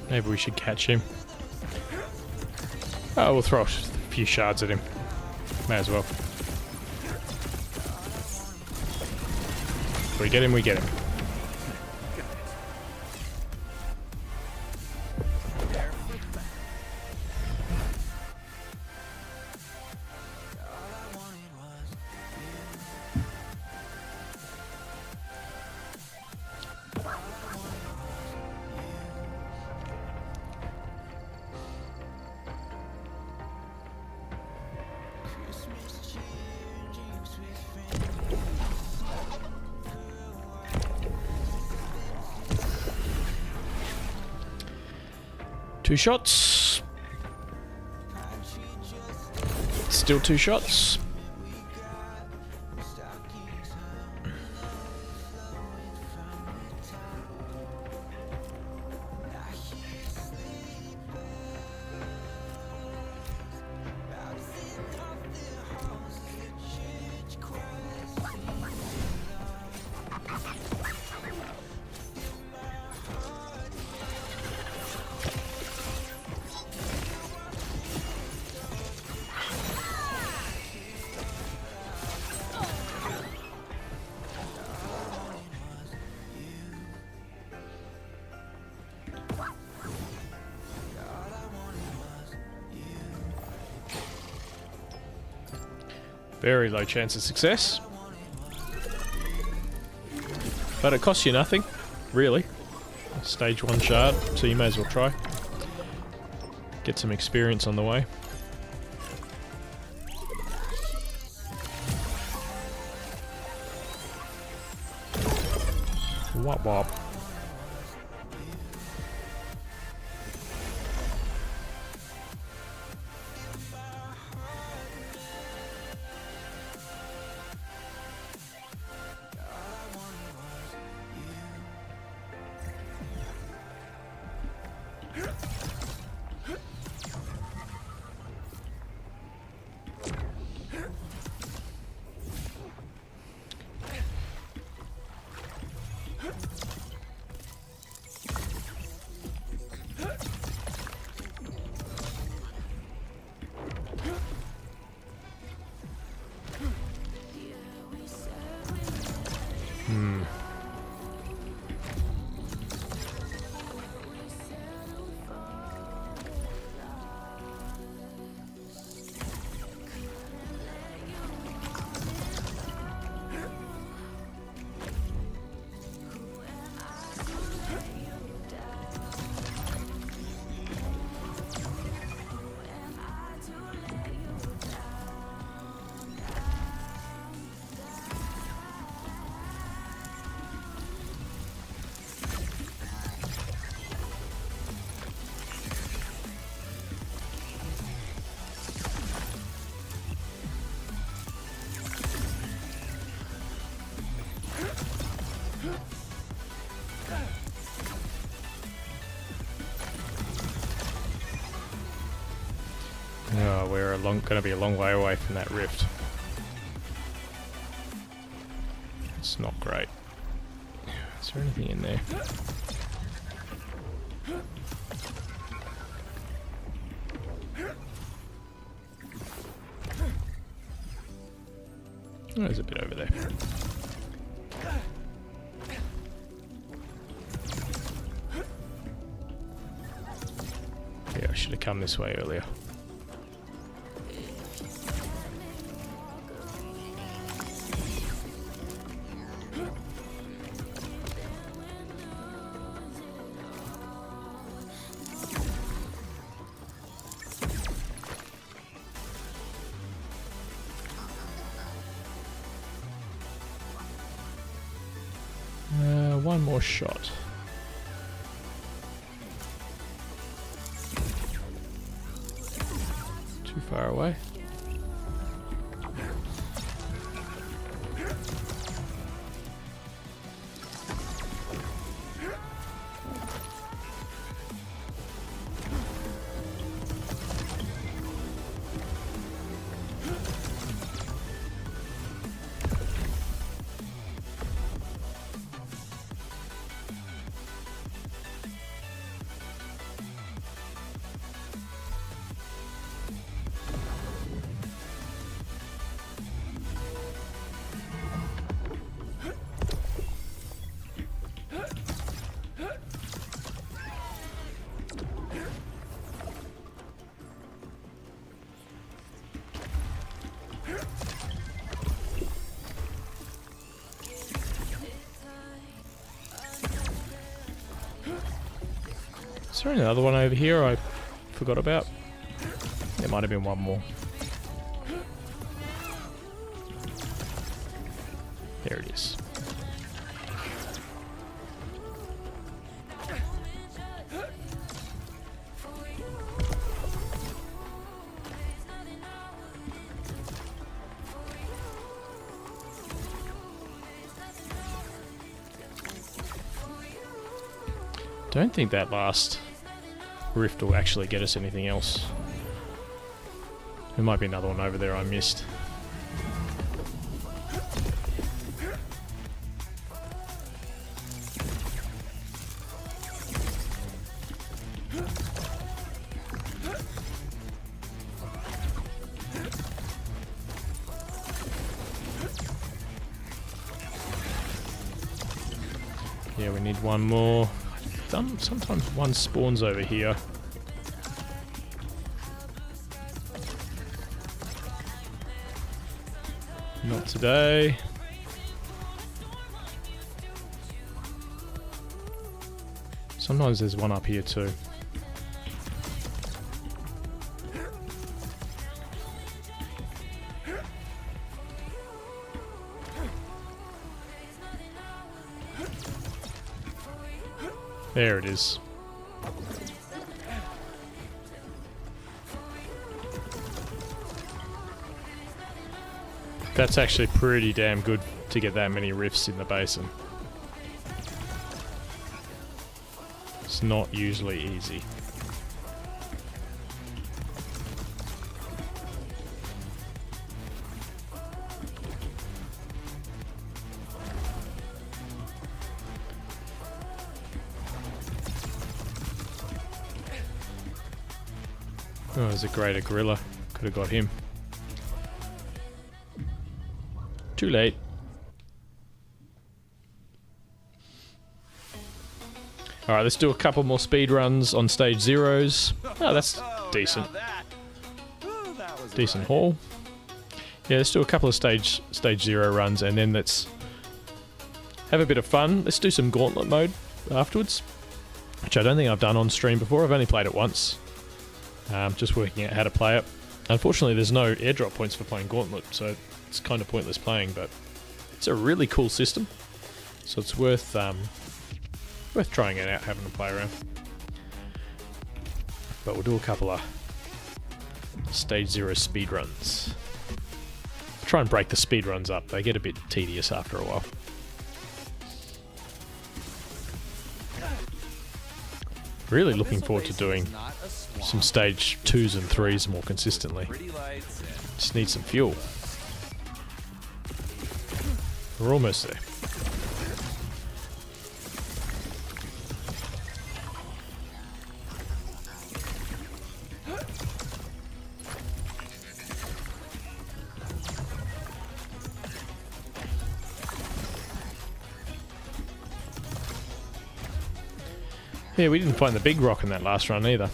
Maybe we should catch him. Oh, we'll throw a few shards at him. May as well. If we get him, we get him. Two shots. Still two shots. Very low chance of success. But it costs you nothing, really. Stage 1 shard, so you may as well try. Get some experience on the way. Wop wop. Oh, we're going to be a long way away from that rift. It's not great. Is there anything in there? Oh, there's a bit over there. come this way earlier. One more shot. Too far away. Is there another one over here I forgot about? There might have been one more. There it is. Don't think that last rift will actually get us anything else. There might be another one over there I missed. Yeah, we need one more. Sometimes one spawns over here. Not today. Sometimes there's one up here too. There it is. That's actually pretty damn good to get that many rifts in the basin. It's not usually easy. Oh, there's a greater gorilla. Could have got him. Too late. Alright, let's do a couple more speed runs on stage zeros. Oh, that's decent. Decent haul. Yeah, let's do a couple of stage zero runs and then let's have a bit of fun. Let's do some gauntlet mode afterwards, which I don't think I've done on stream before. I've only played it once. Just working out how to play it. Unfortunately, there's no airdrop points for playing Gauntlet, so it's kind of pointless playing, but it's a really cool system, so it's worth trying it out, having a play around. But we'll do a couple of stage 0 speed runs. Try and break the speed runs up. They get a bit tedious after a while. Really looking forward to doing some stage 2s and 3s more consistently. Just need some fuel. We're almost there. Yeah, we didn't find the big rock in that last run either.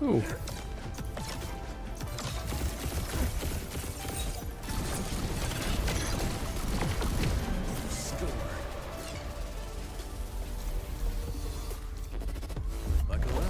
Ooh. Buckle up.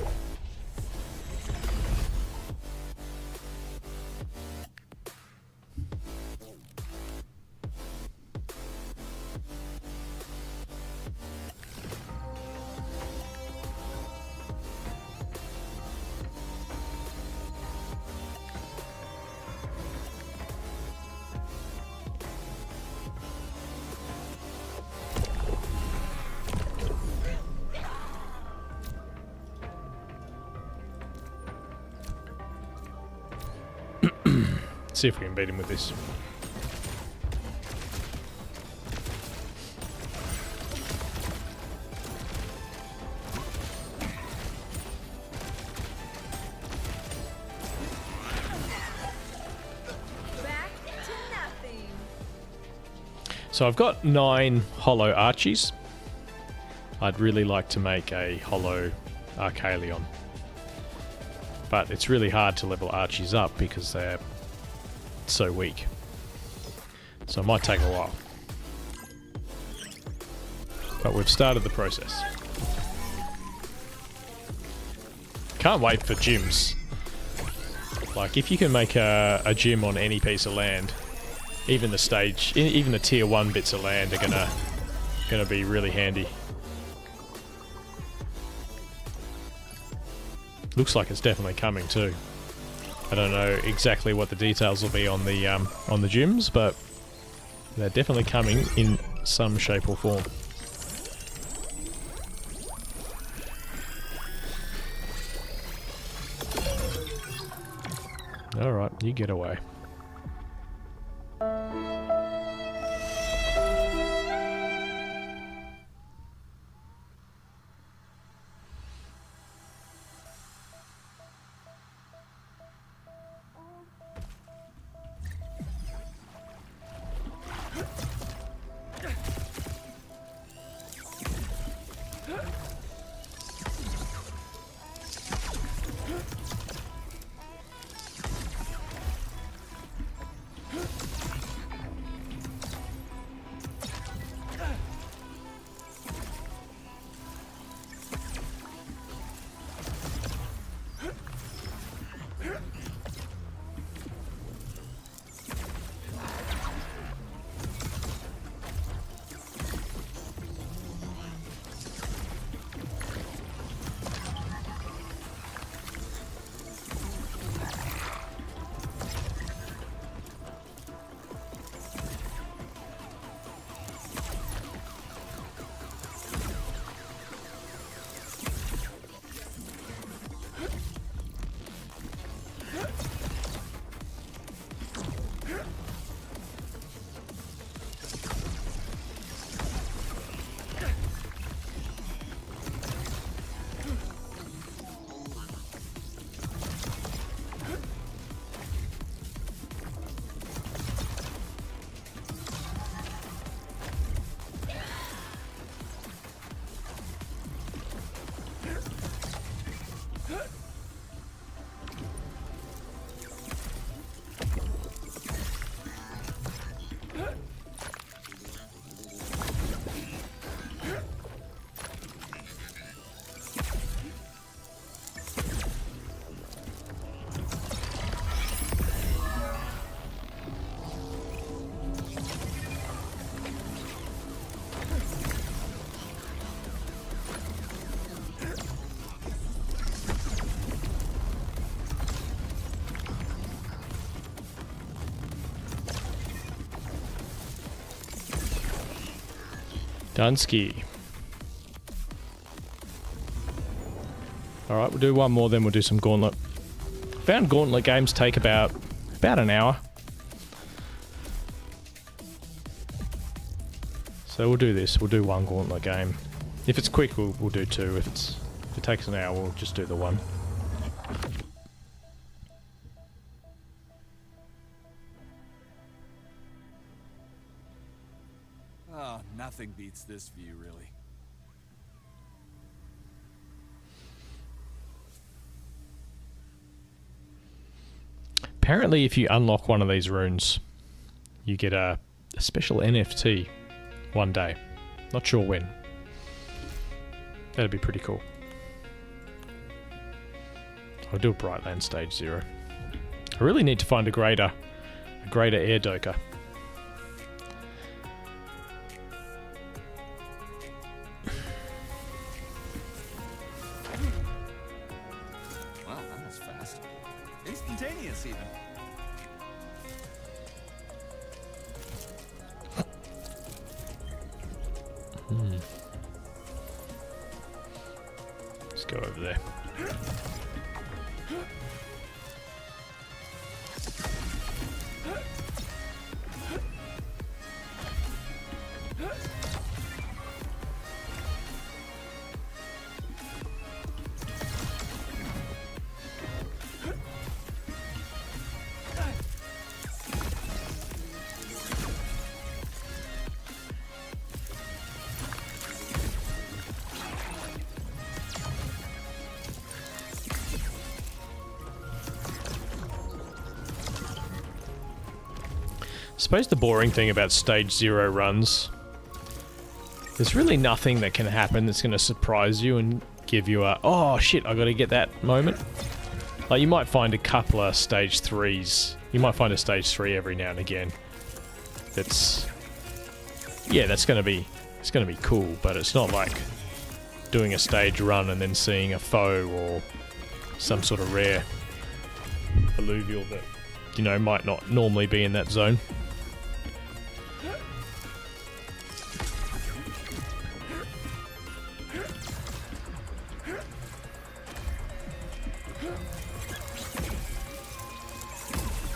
See if we can beat him with this. Back to nothing. So I've got 9 hollow Archies. I'd really like to make a hollow Archalion. But it's really hard to level Archies up because they're so weak. So it might take a while. But we've started the process. Can't wait for gyms. Like, if you can make a gym on any piece of land, even the stage, even the tier 1 bits of land are gonna be really handy. Looks like it's definitely coming too. I don't know exactly what the details will be on the gyms, but they're definitely coming in some shape or form. All right, you get away. Dunsky. Alright, we'll do one more, then we'll do some Gauntlet. Found Gauntlet games take about an hour. So we'll do this. We'll do one Gauntlet game. If it's quick, we'll do 2. If it takes an hour, we'll just do the 1. Oh, nothing beats this view, really. Apparently, if you unlock one of these runes, you get a special NFT one day. Not sure when. That'd be pretty cool. I'll do a Brightland Stage 0. I really need to find a greater air doka. Wow, that was fast. Instantaneous, even. Let's go over there. I suppose the boring thing about Stage 0 runs, there's really nothing that can happen that's going to surprise you and give you a, oh shit, I got to get that moment. Like, you might find a couple of Stage 3s. You might find a Stage 3 every now and again. That's, yeah, it's going to be cool, but it's not like doing a stage run and then seeing a foe or some sort of rare alluvial that, you know, might not normally be in that zone.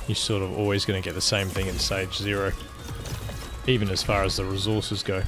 You're sort of always going to get the same thing in Stage 0, even as far as the resources go.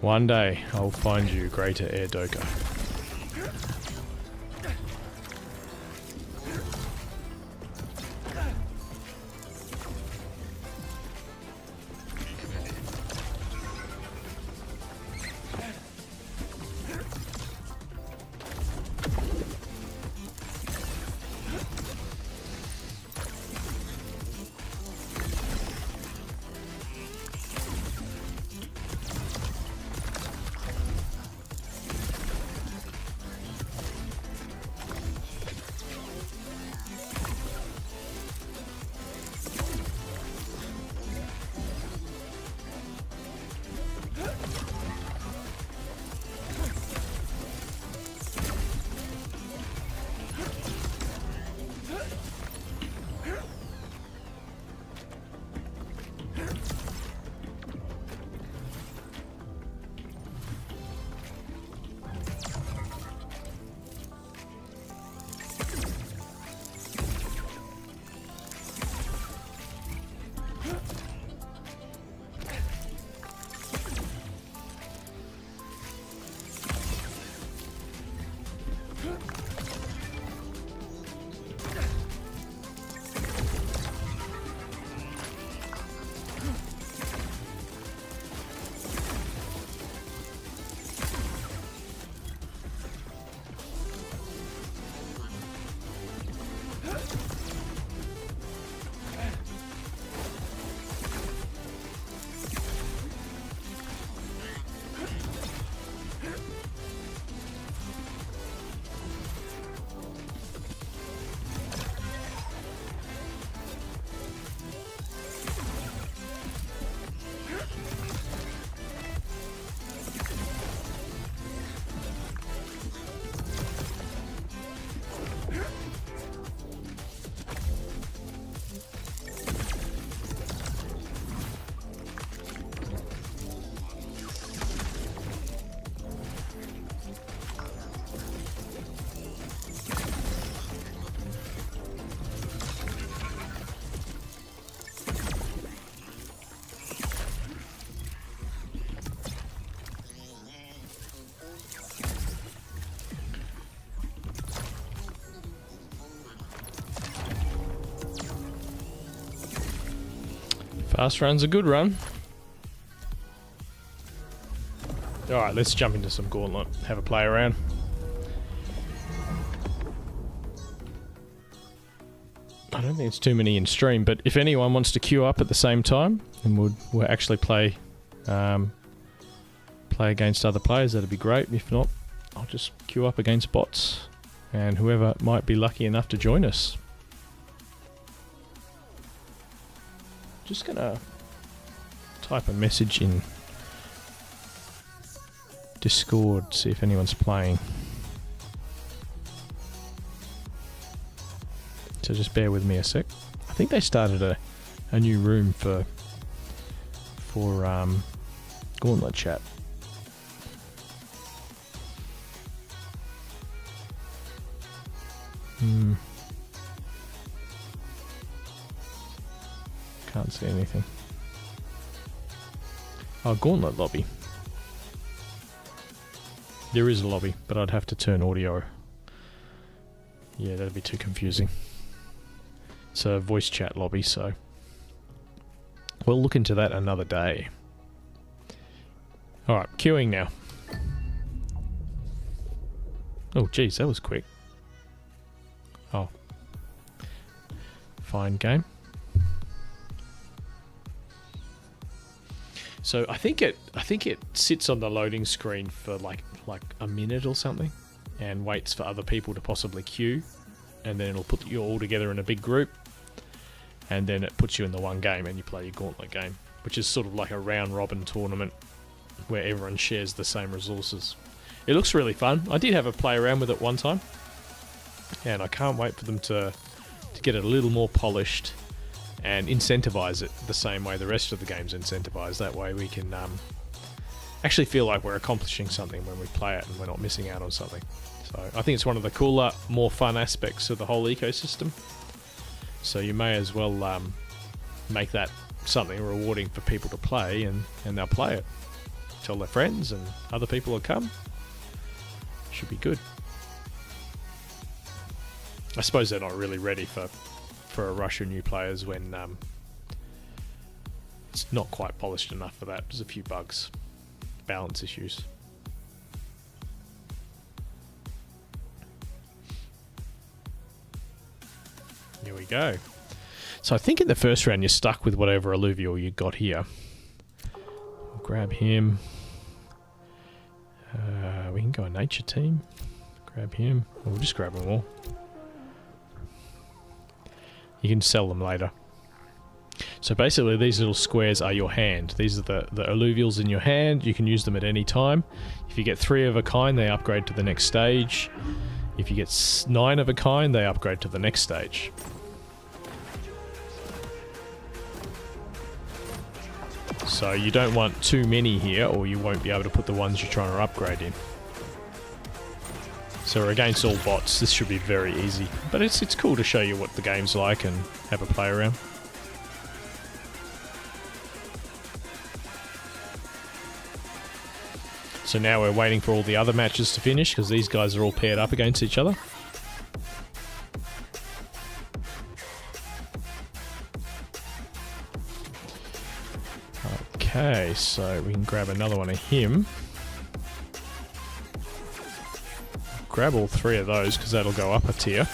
One day, I'll find you greater air doka. Fast run's a good run. Alright, let's jump into some Gauntlet. Have a play around. I don't think it's too many in stream, but if anyone wants to queue up at the same time, then we'll actually play against other players, that'd be great. If not, I'll just queue up against bots and whoever might be lucky enough to join us. Just gonna type a message in Discord, see if anyone's playing. So just bear with me a sec. I think they started a new room for Gauntlet chat. Can't see anything. Oh, Gauntlet lobby. There is a lobby, but I'd have to turn audio. Yeah, that'd be too confusing. It's a voice chat lobby, so we'll look into that another day. Alright, queuing now. Oh, geez, that was quick. Oh. Fine game. So I think it sits on the loading screen for like a minute or something and waits for other people to possibly queue, and then it'll put you all together in a big group, and then it puts you in the one game and you play your Gauntlet game, which is sort of like a round robin tournament where everyone shares the same resources. It looks really fun. I did have a play around with it one time, and I can't wait for them to get it a little more polished and incentivize it the same way the rest of the game's incentivized. That way we can actually feel like we're accomplishing something when we play it and we're not missing out on something. So I think it's one of the cooler, more fun aspects of the whole ecosystem. So you may as well make that something rewarding for people to play, and they'll play it. Tell their friends and other people will come. Should be good. I suppose they're not really ready for a rush of new players when it's not quite polished enough for that. There's a few bugs, balance issues. Here we go. So I think in the first round you're stuck with whatever alluvial you got here. We'll grab him. We can go a nature team. Grab him. We'll just grab them all. You can sell them later. So basically these little squares are your hand. These are the alluvials in your hand. You can use them at any time. If you get 3 of a kind, they upgrade to the next stage. If you get 9 of a kind, they upgrade to the next stage. So you don't want too many here, or you won't be able to put the ones you're trying to upgrade in. So we're against all bots. This should be very easy. But it's cool to show you what the game's like and have a play around. So now we're waiting for all the other matches to finish, because these guys are all paired up against each other. Okay, so we can grab another one of him. Grab all 3 of those, because that'll go up a tier.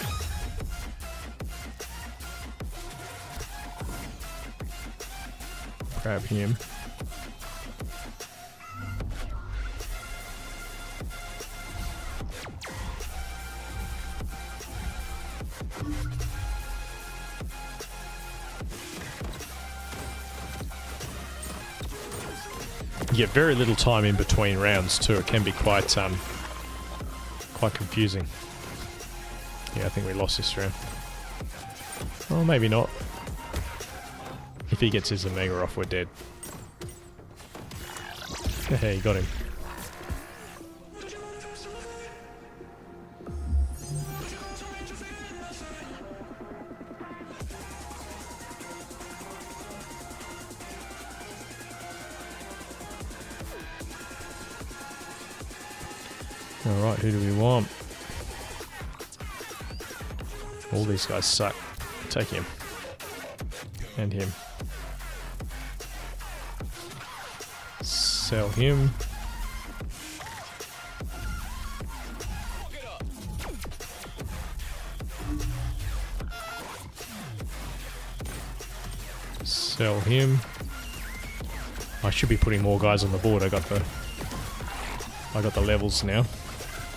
Grab him. You get very little time in between rounds too. It can be quite confusing. Yeah, I think we lost this round. Well, maybe not. If he gets his Omega off, we're dead. Hey, you got him. Alright, who do we want? All these guys suck. Take him. And him. Sell him. Sell him. I should be putting more guys on the board. I got the levels now.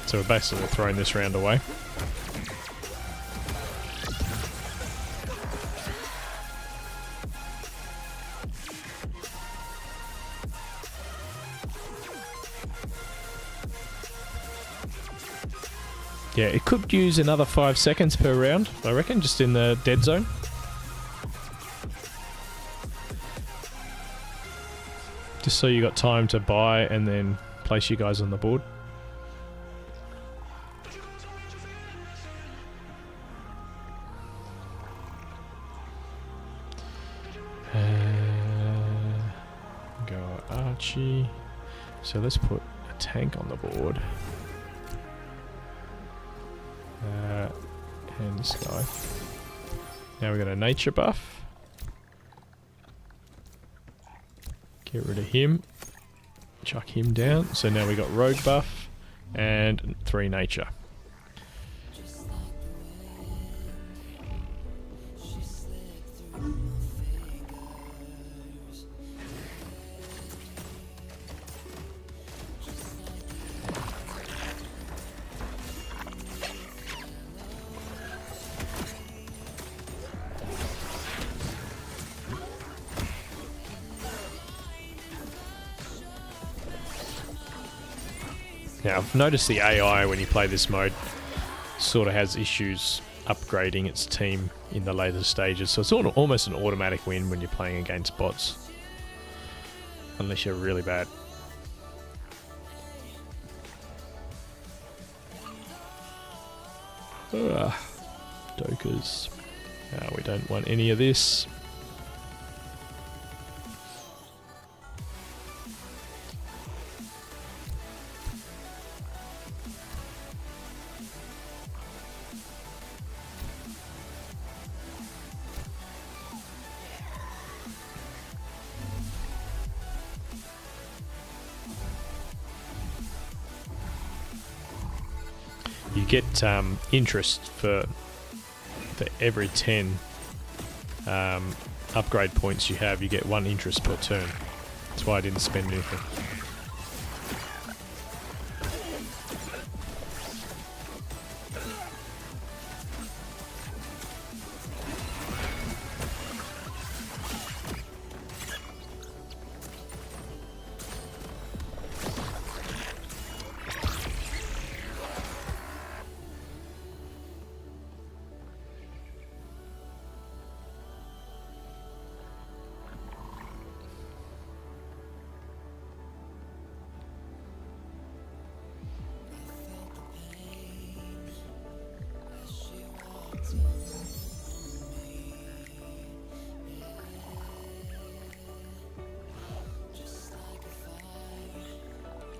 So we're basically throwing this round away. Yeah, it could use another 5 seconds per round, I reckon, just in the dead zone. Just so you got time to buy and then place you guys on the board. Go Archie. So let's put a tank on the board. And this guy. Now we got a nature buff. Get rid of him. Chuck him down. So now we got rogue buff and 3 nature. Now, I've noticed the AI when you play this mode sort of has issues upgrading its team in the later stages, so it's almost an automatic win when you're playing against bots. Unless you're really bad. Dokers. We don't want any of this. You get interest for every 10 upgrade points you have. You get 1 interest per turn. That's why I didn't spend anything.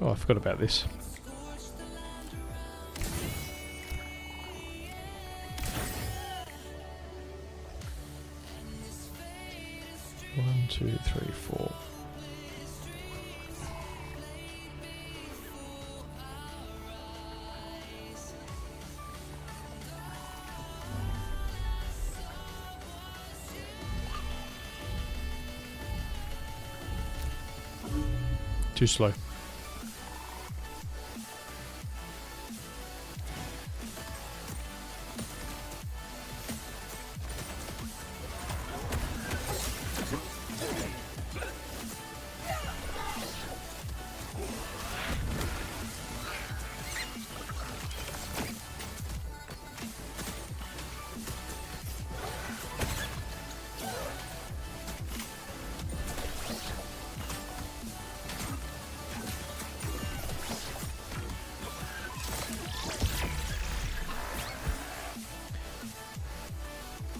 Oh, I forgot about this. One, two, three, four. Too slow.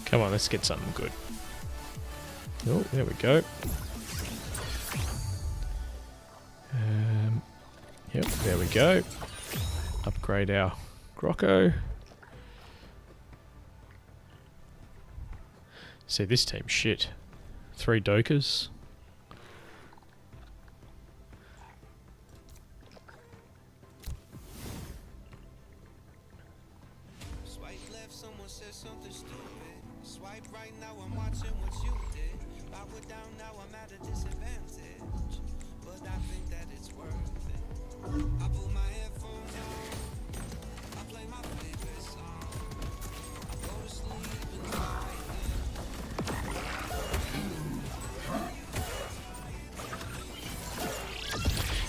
Come on, let's get something good. Oh, there we go. Yep, there we go. Upgrade our Grocco. See, this team's shit. 3 Dokers.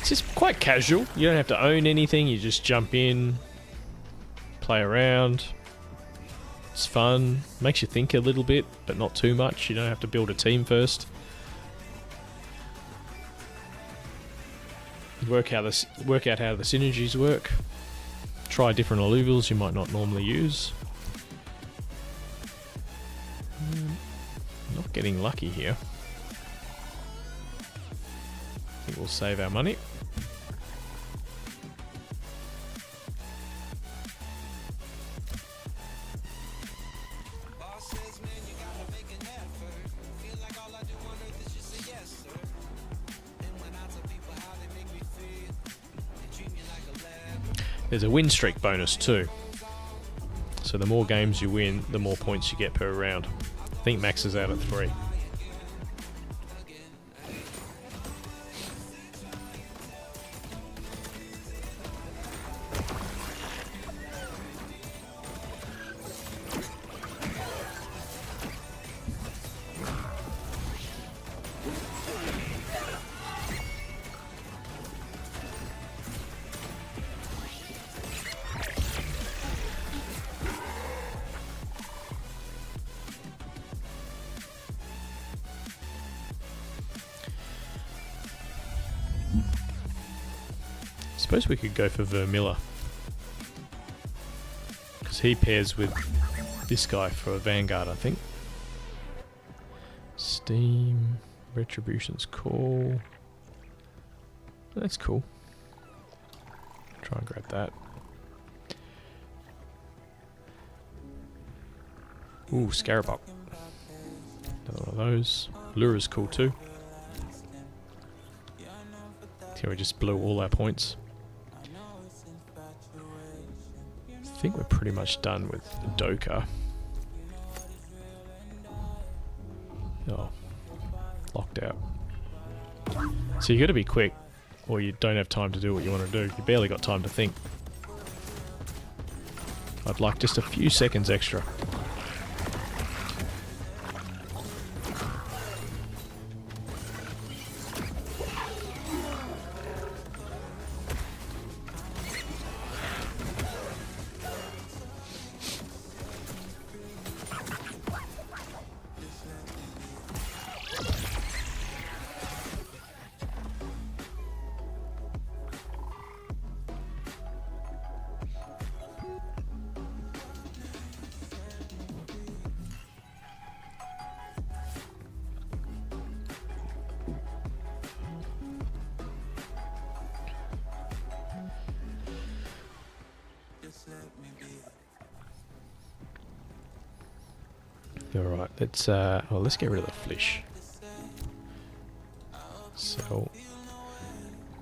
It's just quite casual. You don't have to own anything. You just jump in, play around. It's fun. Makes you think a little bit, but not too much. You don't have to build a team first. Work out how the synergies work. Try different alluvials you might not normally use. Not getting lucky here. I think we'll save our money. There's a win streak bonus too. So the more games you win, the more points you get per round. I think maxes out at 3. Suppose we could go for Vermilla, because he pairs with this guy for a Vanguard, I think. Steam, Retribution's Call. That's cool. Try and grab that. Ooh, Scarabop. Another one of those. Lura's cool too. Here we just blew all our points. I think we're pretty much done with Doka. Oh, locked out. So you got to be quick, or you don't have time to do what you want to do. You barely got time to think. I'd like just a few seconds extra. Alright, let's get rid of the Flish. So,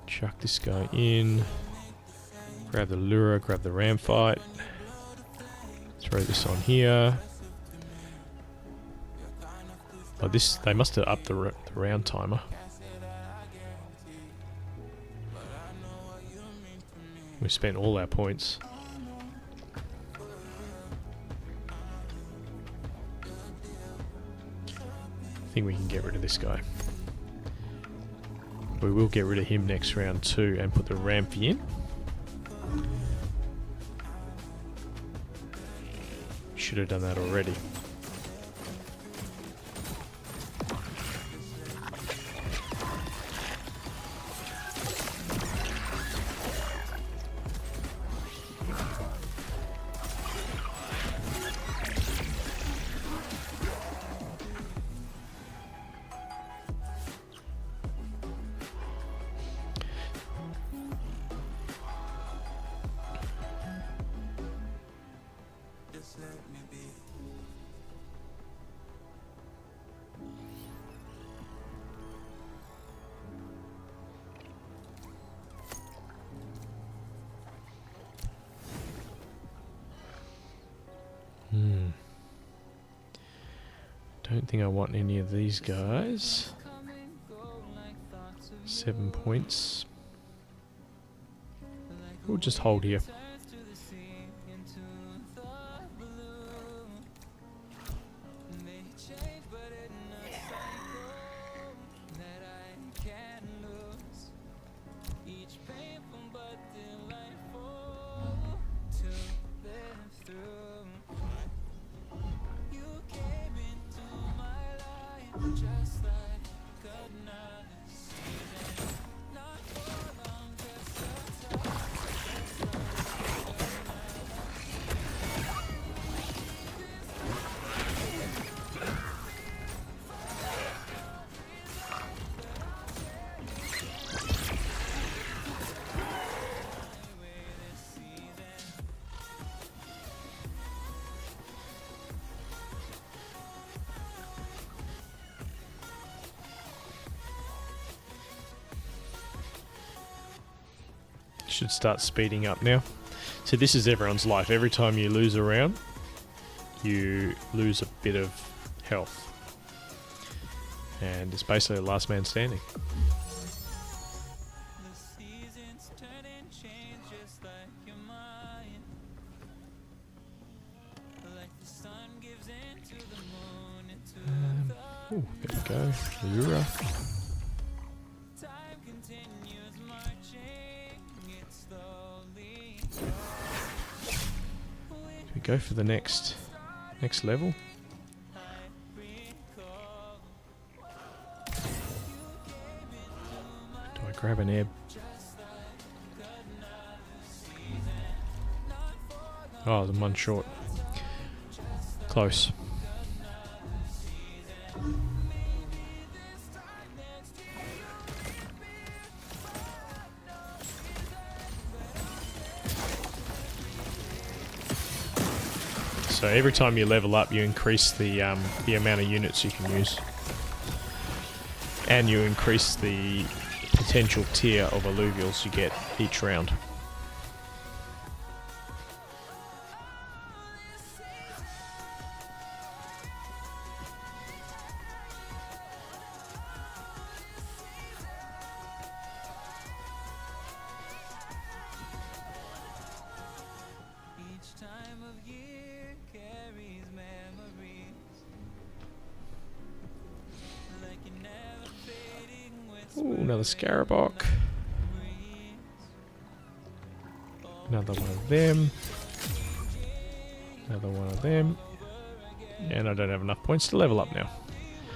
chuck this guy in, grab the Lure, grab the Ram Fight, throw this on here. Oh, they must have upped the round timer. We spent all our points. I think we can get rid of this guy. We will get rid of him next round too and put the Rampy in. Should have done that already. Don't think I want any of these guys. 7 points. We'll just hold here. Should start speeding up now. So this is everyone's life. Every time you lose a round, you lose a bit of health. And it's basically a last man standing. Oh, there we go. Lura. Go for the next level. Do I grab an ebb? Oh, the one short. Close. So every time you level up, you increase the amount of units you can use, and you increase the potential tier of alluvials you get each round. Ooh, another Scarabok. Another one of them. Another one of them. And I don't have enough points to level up now.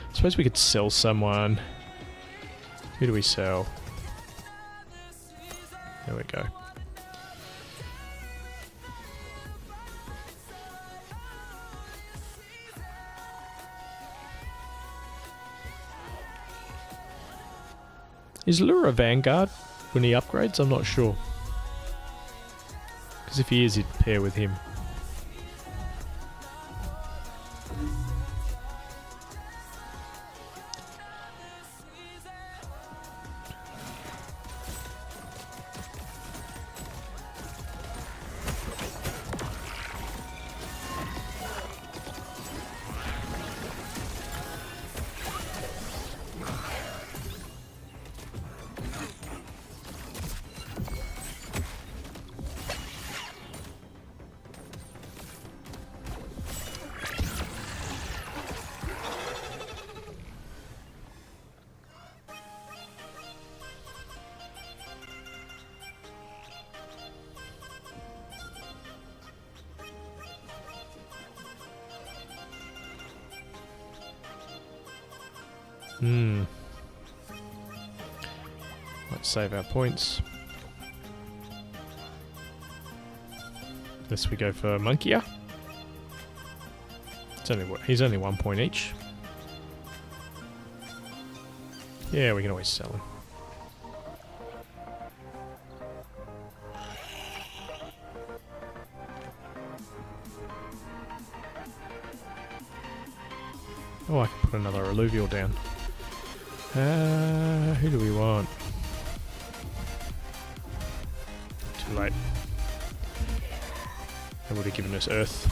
I suppose we could sell someone. Who do we sell? There we go. Is Lura Vanguard when he upgrades? I'm not sure. Because if he is, he'd pair with him. Let's save our points. Unless we go for Monkia. It's only he's only 1 point each. Yeah, we can always sell him. Oh, I can put another alluvial down. Who do we want? Too late. That would have given us Earth.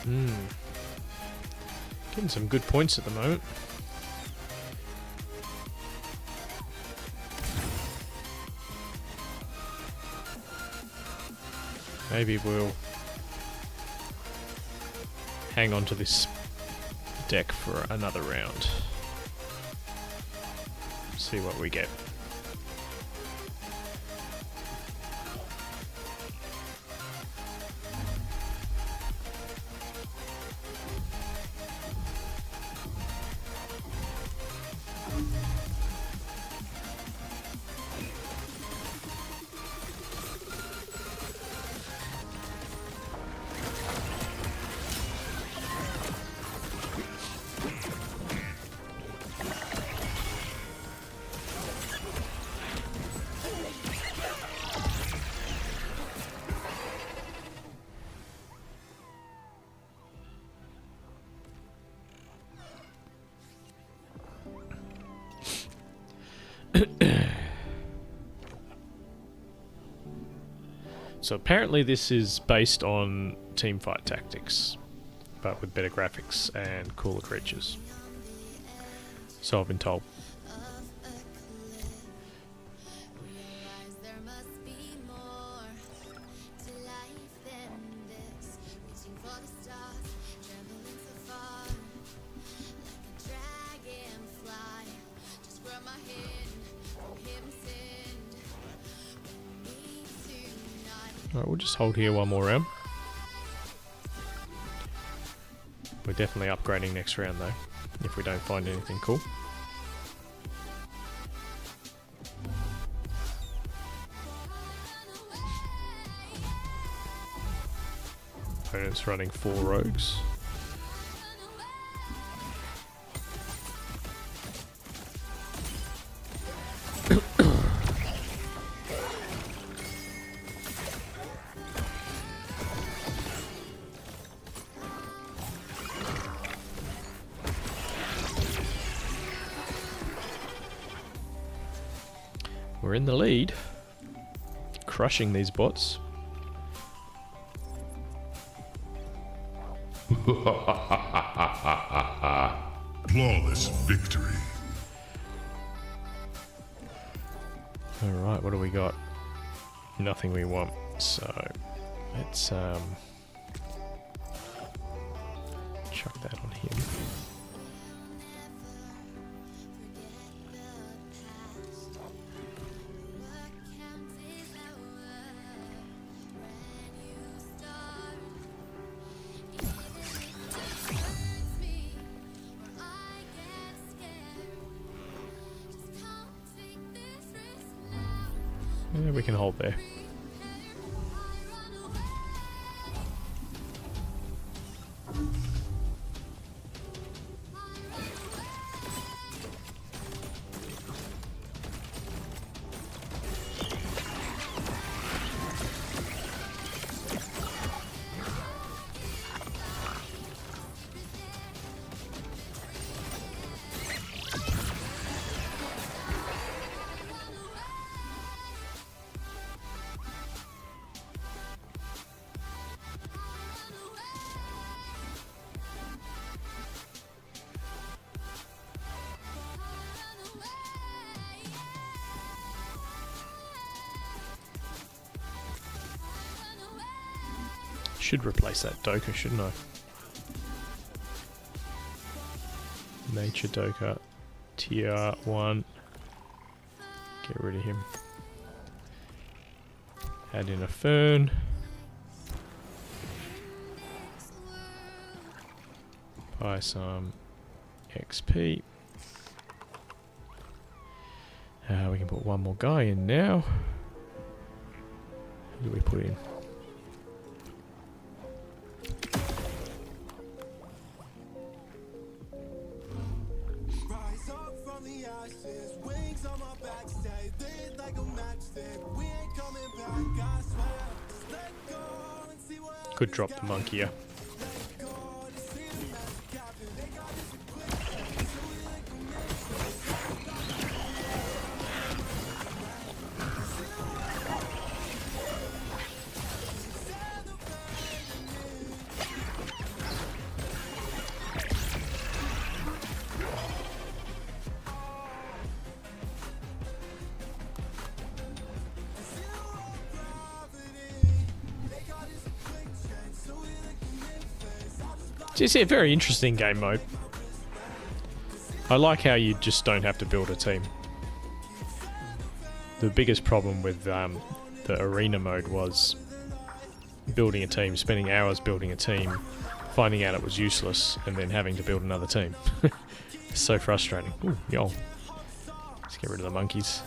Getting some good points at the moment. Maybe we'll hang on to this deck for another round. See what we get. So apparently this is based on teamfight tactics, but with better graphics and cooler creatures. So I've been told. Alright, we'll just hold here one more round. We're definitely upgrading next round though, if we don't find anything cool. Opponent's running 4 rogues. We're in the lead, crushing these bots. Flawless victory. Alright, what do we got? Nothing we want, so let's chuck that on him. Yeah, we can hold there. Should replace that Doka, shouldn't I? Nature Doka, tier 1. Get rid of him. Add in a Fern. Buy some XP. We can put one more guy in now. Who do we put in? Could drop the monkey here. It's a very interesting game mode. I like how you just don't have to build a team. The biggest problem with the arena mode was building a team, spending hours building a team, finding out it was useless, and then having to build another team. It's so frustrating. Ooh, yo. Let's get rid of the monkeys.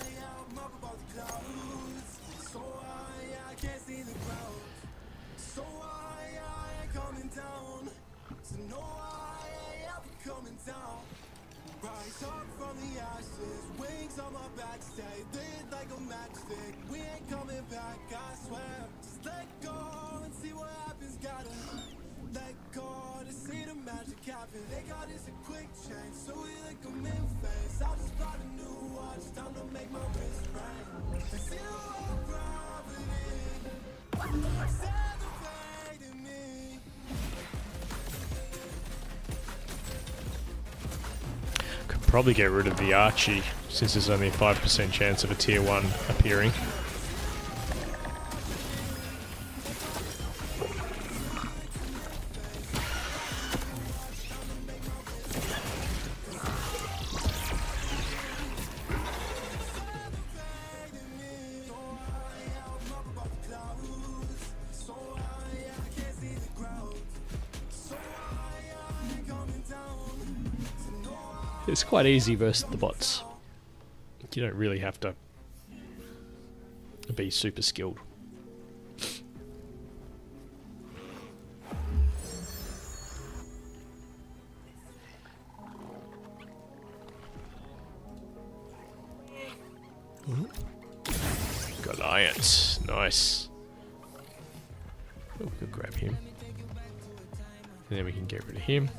Could probably get rid of the Archie, since there's only a 5% chance of a tier 1 appearing. It's quite easy versus the bots. You don't really have to be super skilled. Goliath, nice. Oh, we could grab him. And then we can get rid of him.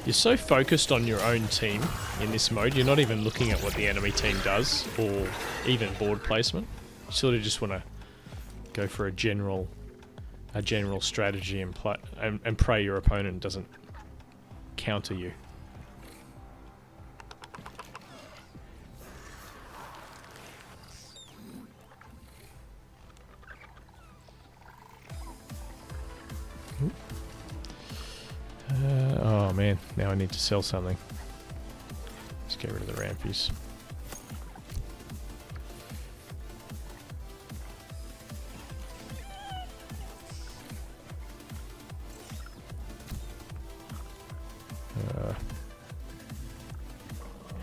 You're so focused on your own team in this mode, you're not even looking at what the enemy team does, or even board placement. You sort of just want to go for a general strategy and play, and pray your opponent doesn't counter you. Oh man, now I need to sell something. Let's get rid of the rampies.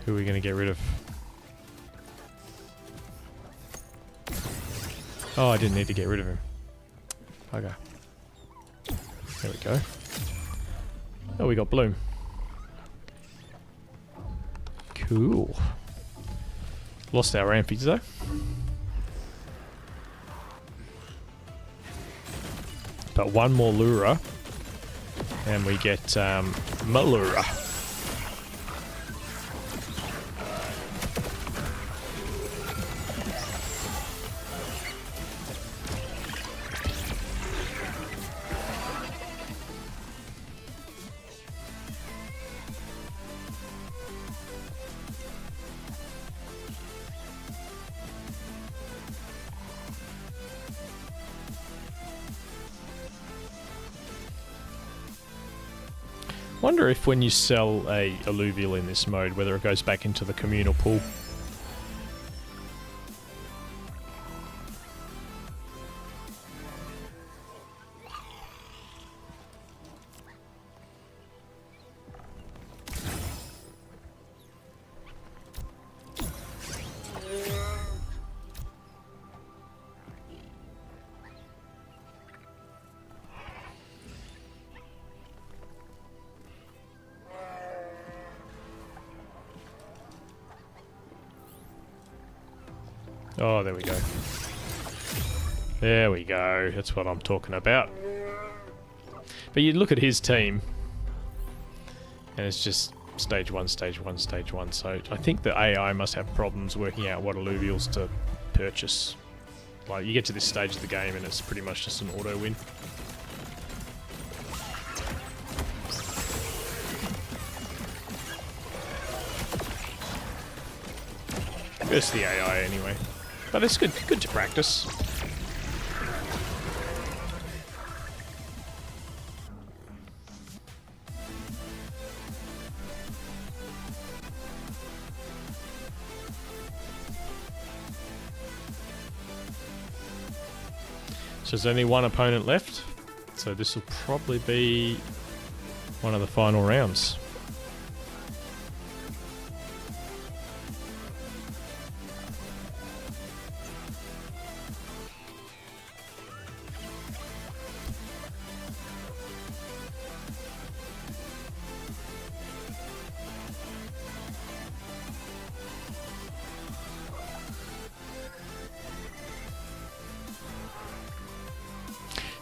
Who are we going to get rid of? Oh, I didn't need to get rid of him. Okay. There we go. Oh, we got Bloom. Cool. Lost our rampies though. But one more Lura. And we get Malura. Wonder if when you sell a alluvial in this mode, whether it goes back into the communal pool. Oh, there we go. There we go. That's what I'm talking about. But you look at his team, and it's just stage 1, stage 1, stage 1. So I think the AI must have problems working out what alluvials to purchase. Like, you get to this stage of the game and it's pretty much just an auto win. Versus the AI anyway. But it's good to practice. So there's only one opponent left. So this will probably be one of the final rounds.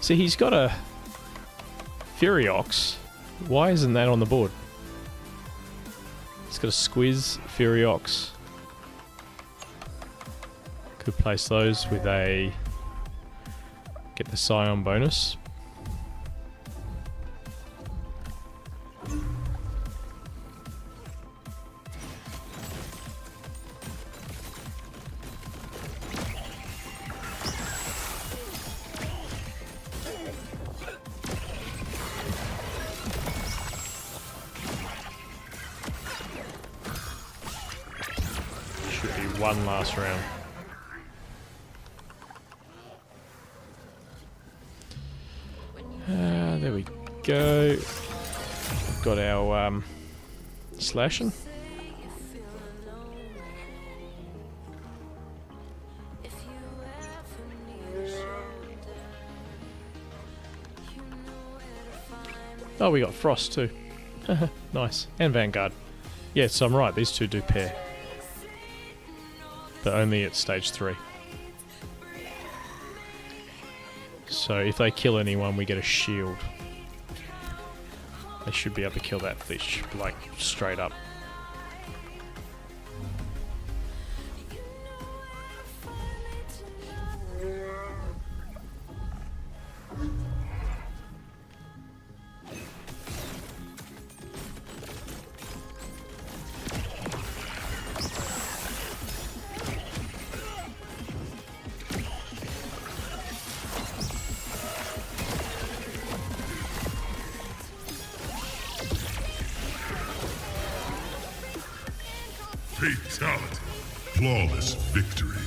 See, he's got a Furiox. Why isn't that on the board? He's got a Squiz, Furiox. Could place those with a... get the Scion bonus. One last round. There we go. Got our slashing. Oh, we got Frost too. Nice. And Vanguard. Yeah, so I'm right, these two do pair. But only at stage 3. So if they kill anyone, we get a shield. They should be able to kill that fish, like, straight up. Fatality. Flawless victory.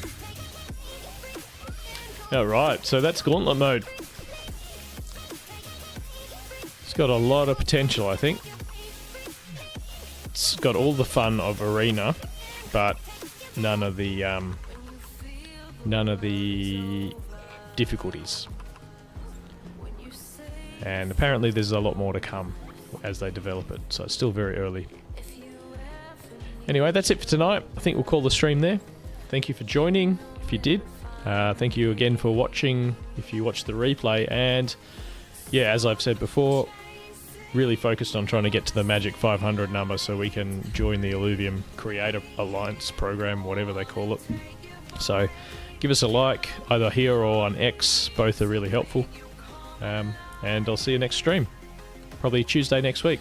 Alright, so that's Gauntlet mode. It's got a lot of potential, I think. It's got all the fun of Arena, but none of the difficulties. And apparently there's a lot more to come as they develop it, so it's still very early. Anyway, that's it for tonight. I think we'll call the stream there. Thank you for joining, if you did. Thank you again for watching, if you watched the replay. And yeah, as I've said before, really focused on trying to get to the magic 500 number so we can join the Illuvium Creator Alliance program, whatever they call it. So give us a like, either here or on X. Both are really helpful. And I'll see you next stream. Probably Tuesday next week.